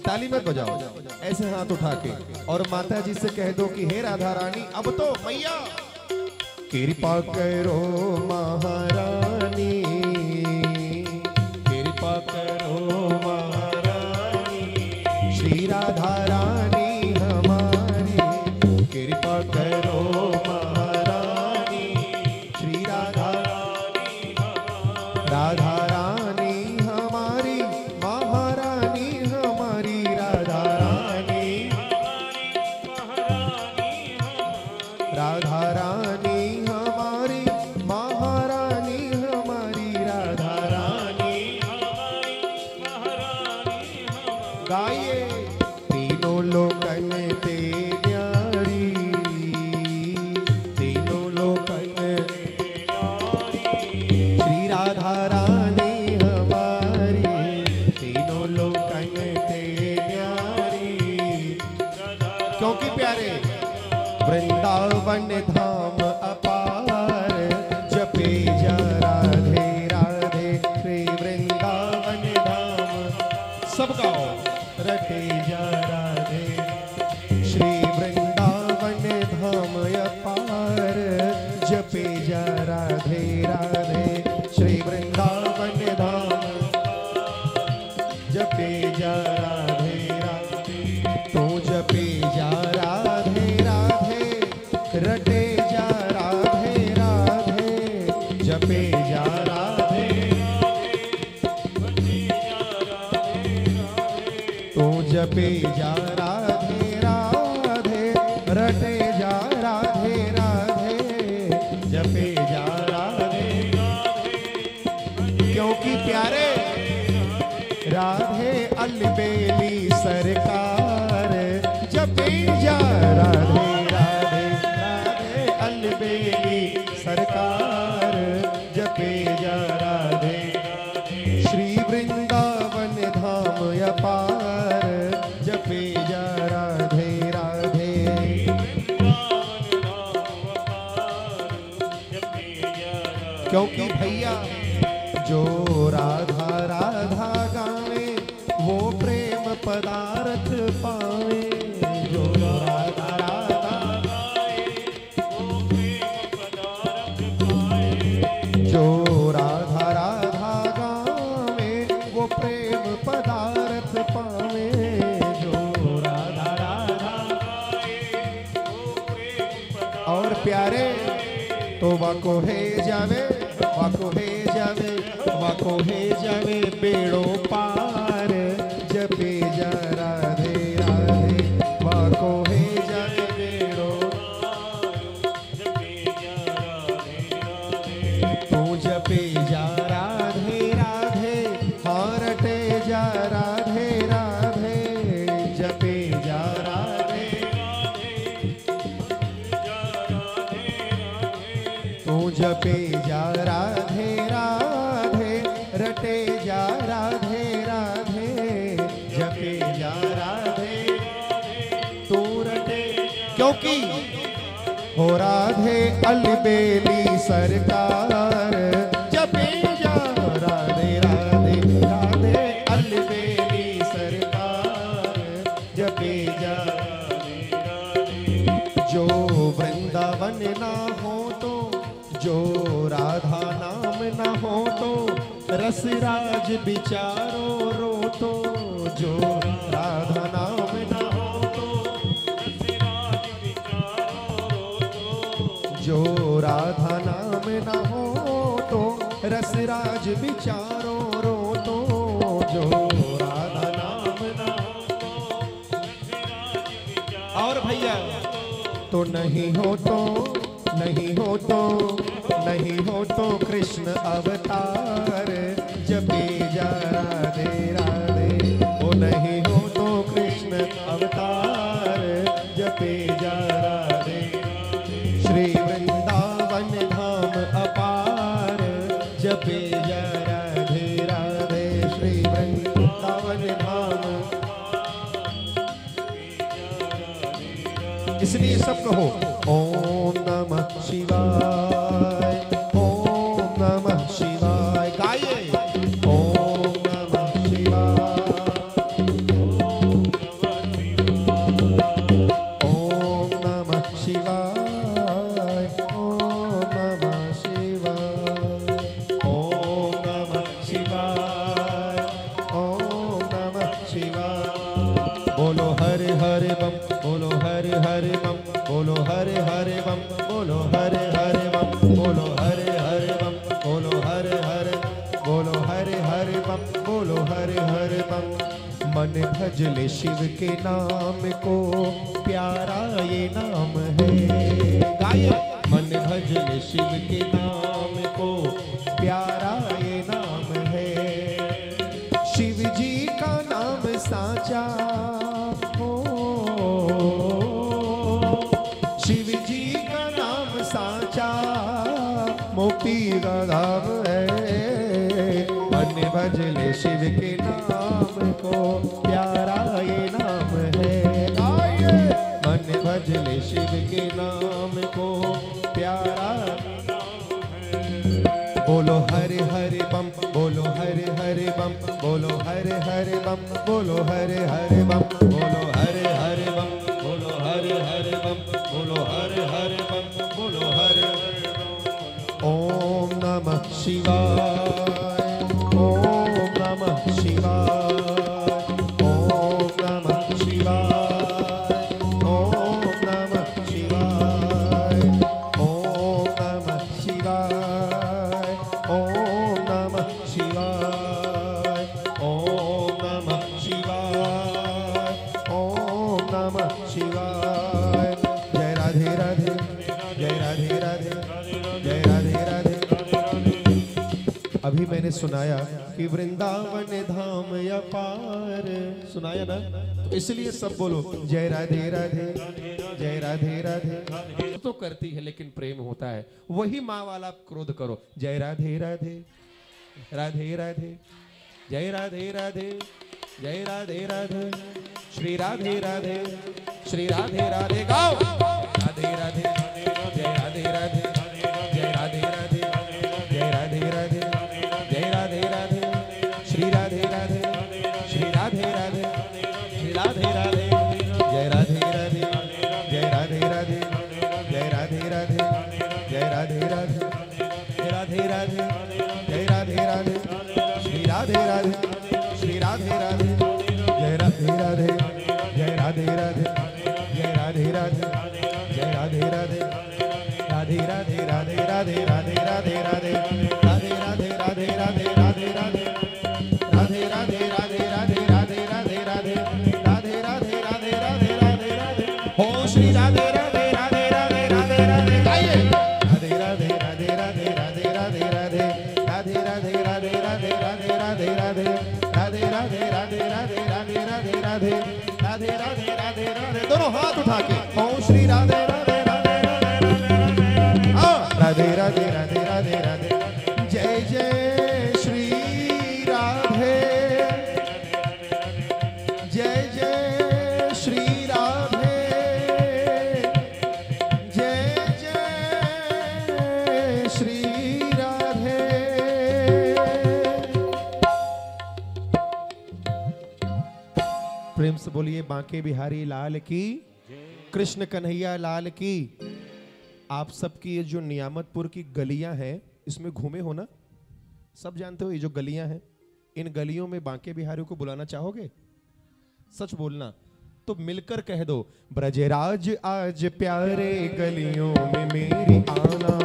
ताली मत बजाओ, ऐसे हाथ उठा के और माता जी से कह दो कि हे राधा रानी अब तो मैया कृपा करो महारानी, कृपा करो महारानी, श्री राधा रानी हमारी, कृपा करो महारानी, श्री राधा राधा रानी हमारी, महारानी हमारी, राधा रानी, राधा रानी हमारी, महारानी हमारी, राधा रानी। गाइए तीनों लोकन ते न्यारी, तीनों लोकन श्री राधा रानी हमारी, तीनों लोकन ते न्यारी। क्योंकि प्यारे वृंदावन धाम अपार, जपे जा राधे राधे, श्री वृंदावन धाम सब गाओ रटे जा राधे, श्री वृंदावन धाम अपार, जपे जा राधे राधे, श्री वृंदावन धाम जपे जा राधे राधे, तू जपे जा राधे राधे, रटे जा राधे राधे, जपे जा राधे, तू जपे जा राधे राधे, रटे जा राधे राधे, जपे जा राधे। क्योंकि प्यारे राधे अलबेली सरकार जपे जा राधे राधे राधे अलबेली सरकार जपे जा राधे श्री वृंदावन धाम अपार जपे जा राधे राधे क्योंकि भैया जो राधा राधा गावे वो प्रेम पदार्थ पावे जो राधा राधा जो राधा राधा गावे वो प्रेम पदार्थ पावे जो राधा राधा और प्यारे तो वाको है जावे वाको है जावे वाको है जावे बेड़ो पार जपे जा राधे राधे वाको है जावे बेड़ो तू जपे जा राधे राधे हारटे जा राधे राधे जपे जा राधे तू जपे जा राधे राधे रटे जा राधे राधे जपे जा राधे तू रटे क्योंकि हो राधे अलबेली सरकार जपे जा राधे राधे राधे अलबेली सरकार जपे जा जो वृंदावन ना हो तो जो राधा नाम न हो तो रसराज बिचारो रो तो जो राधा नाम न हो तो जो राधा नाम न हो तो रसराज बिचारो रो तो जो राधा नाम न और भैया तो नहीं हो तो नहीं हो तो नहीं हो तो कृष्ण अवतार जपे जा राधे राधे ओ नहीं हो तो कृष्ण अवतार जपे जा राधे श्री वृंदावन धाम अपार जपे जा राधे राधे श्री वृंदावन धाम इसलिए सब कहो ओम नमः शिवाय ओम नमः शिवाय गाइए ओम नमः शिवाय ओम नमः शिवाय ओम नमः शिवाय ओम नमः शिवाय ओम नमः शिवाय बोलो हरे हरे बम बोलो हरे हरे बम बोलो हरे हरे बम बोलो हरे हरे बम बोलो हरे हरे बम बोलो हरे हरे बोलो हरे हरे बम बोलो हरे हरे बम मन भज ले शिव के नाम को प्यारा ये नाम है गाय मन भज ले शिव के नाम को प्यारा ये नाम है शिव जी का नाम साचा हो शिव जी का नाम साचा मोक्ति का धाम है मन भज ले शिव के नाम को प्यारा ये नाम है मन भज ले शिव के नाम को प्यारा बोलो हरे हरे बम बोलो हरे हरे बम बोलो हरे हरे बम बोलो हरे हरे बम बोलो हरे हरे बम बोलो हरे हरे बम बोलो हरे हरे बम बोलो हरे ओम नमः शिवाय ओम नमः शिवाय ओम नमः शिवाय ओम नमः शिवाय ओम नमः शिवाय ओम नमः शिवाय ओम नमः शिवाय ओम नमः शिवाय जय राधे राधे जय राधे राधे जय राधे राधे अभी मैंने सुनाया कि वृंदावन धाम अपार, सुनाया ना, तो इसलिए सब बोलो जय राधे राधे, जय राधे राधे। तो करती है लेकिन प्रेम होता है, वही माँ वाला क्रोध करो। जय राधे राधे, राधे राधे, जय राधे राधे, जय राधे राधे, श्री राधे राधे, श्री राधे राधे गाओ। राधे राधे, जय राधे राधे, जय राधे राधे, जय राधे राधे, जय राधे राधे, श्री राधे राधे, श्री राधे राधे, श्री राधे राधे, जय राधे राधे, जय राधे राधे, जय राधे राधे, जय राधे राधे, जय राधे राधे, जय राधे राधे, श्री राधे राधे, श्री राधे राधे, जय राधे राधे, जय राधे राधे, जय राधे राधे, जय राधे राधे, राधे राधे राधे राधे राधे राधे राधे, राधे राधे राधे राधे राधे राधे, राधे राधे राधे राधे राधे राधे राधे, राधे राधे राधे राधे राधे राधे, हो श्री राधे राधे राधे राधे राधे राधे, गाइए। राधे राधे राधे राधे राधे राधे राधे, राधे राधे राधे राधे राधे राधे राधे, राधे राधे राधे राधे राधे राधे राधे, राधे राधे राधे राधे, दोनों हाथ उठा के हो श्री राधे राधे राधे राधे राधे राधे राधे राधे, जय जय श्री राधे, जय जय श्री राधे, जय जय श्री राधे। प्रेम से बोलिए बांके बिहारी लाल की, कृष्ण कन्हैया लाल की। आप सबकी ये जो नियामतपुर की गलियां हैं, इसमें घूमे हो ना, सब जानते हो ये जो गलियां हैं, इन गलियों में बांके बिहारी को बुलाना चाहोगे? सच बोलना, तो मिलकर कह दो, ब्रजराज आज प्यारे गलियों में मेरी आना,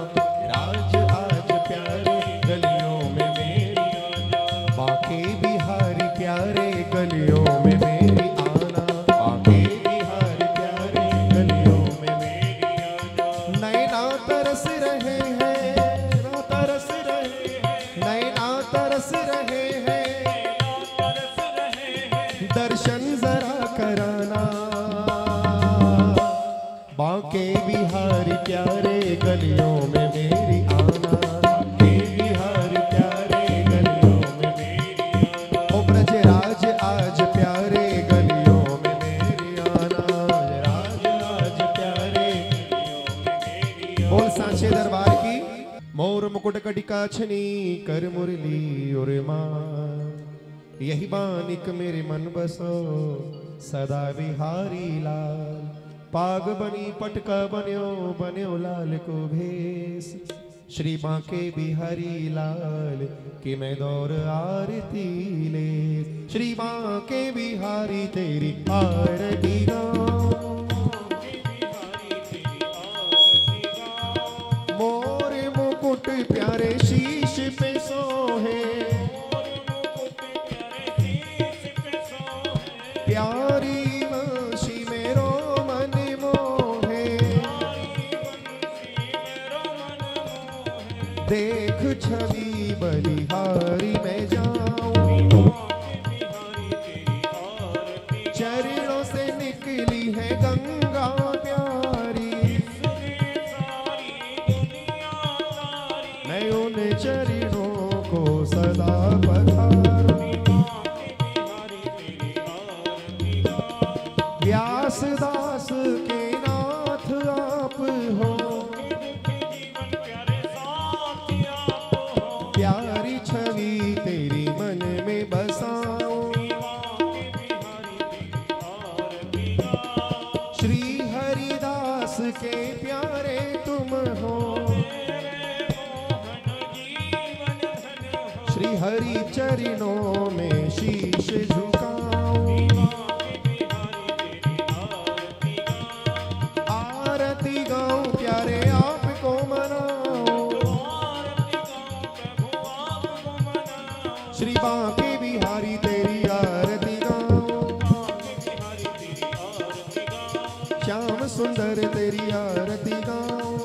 राज आज प्यारे गलियों में मेरी आना, बांके बिहारी प्यारे गलियों में मेरी आना, बांके बिहारी प्यारे गलियों में मेरी आना। नैना तरस रहे हैं, ना तरस रहे हैं, नैना तरस रहे हैं, दर्शन जरा कराना, बांके बिहारी प्यारे गलियों में मेरी आना, बांके बिहारी प्यारे गलियों में मेरी आना, ओ ब्रजराज आज प्यारे गलियों में मेरी आना, ब्रजराज आज प्यारे गलियों में मेरी आना। बोल सांचे दरबार की, मोर मुकुट कटिका छनी कर मुरली और मां, यही बानिक मेरे मन बसो सदा बिहारी लाल, पाग बनी पटका बन्यो बन्यो लाल को भेस, श्री बांके बिहारी लाल कि मैं दौर आरती ले, श्री बांके बिहारी तेरी आरती गाऊं, मोर मुकुट प्यारे शीश पे सोहे, प्यारी वंशी मेरो मन मोहे, देख छवि बलिहारी मैं जाऊं, चरणों से निकली है गंगा प्यारी, मैं उन चरणों को सदा पधारूं, व्यास दास के नाथ आप हो, प्यारी छवि तेरी मन में बसाऊं, श्री हरिदास के प्यारे तुम हो, श्री हरि चरणों में शीश झुकाऊं, आरती गाऊं प्यारे आपको मनाऊं, श्री बांके बिहारी तेरी आरती गाऊं, श्याम सुंदर तेरी आरती गाऊं,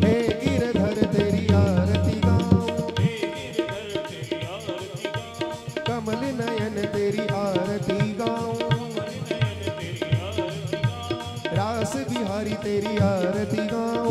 हे गिरधर तेरी आरती धरती गाओ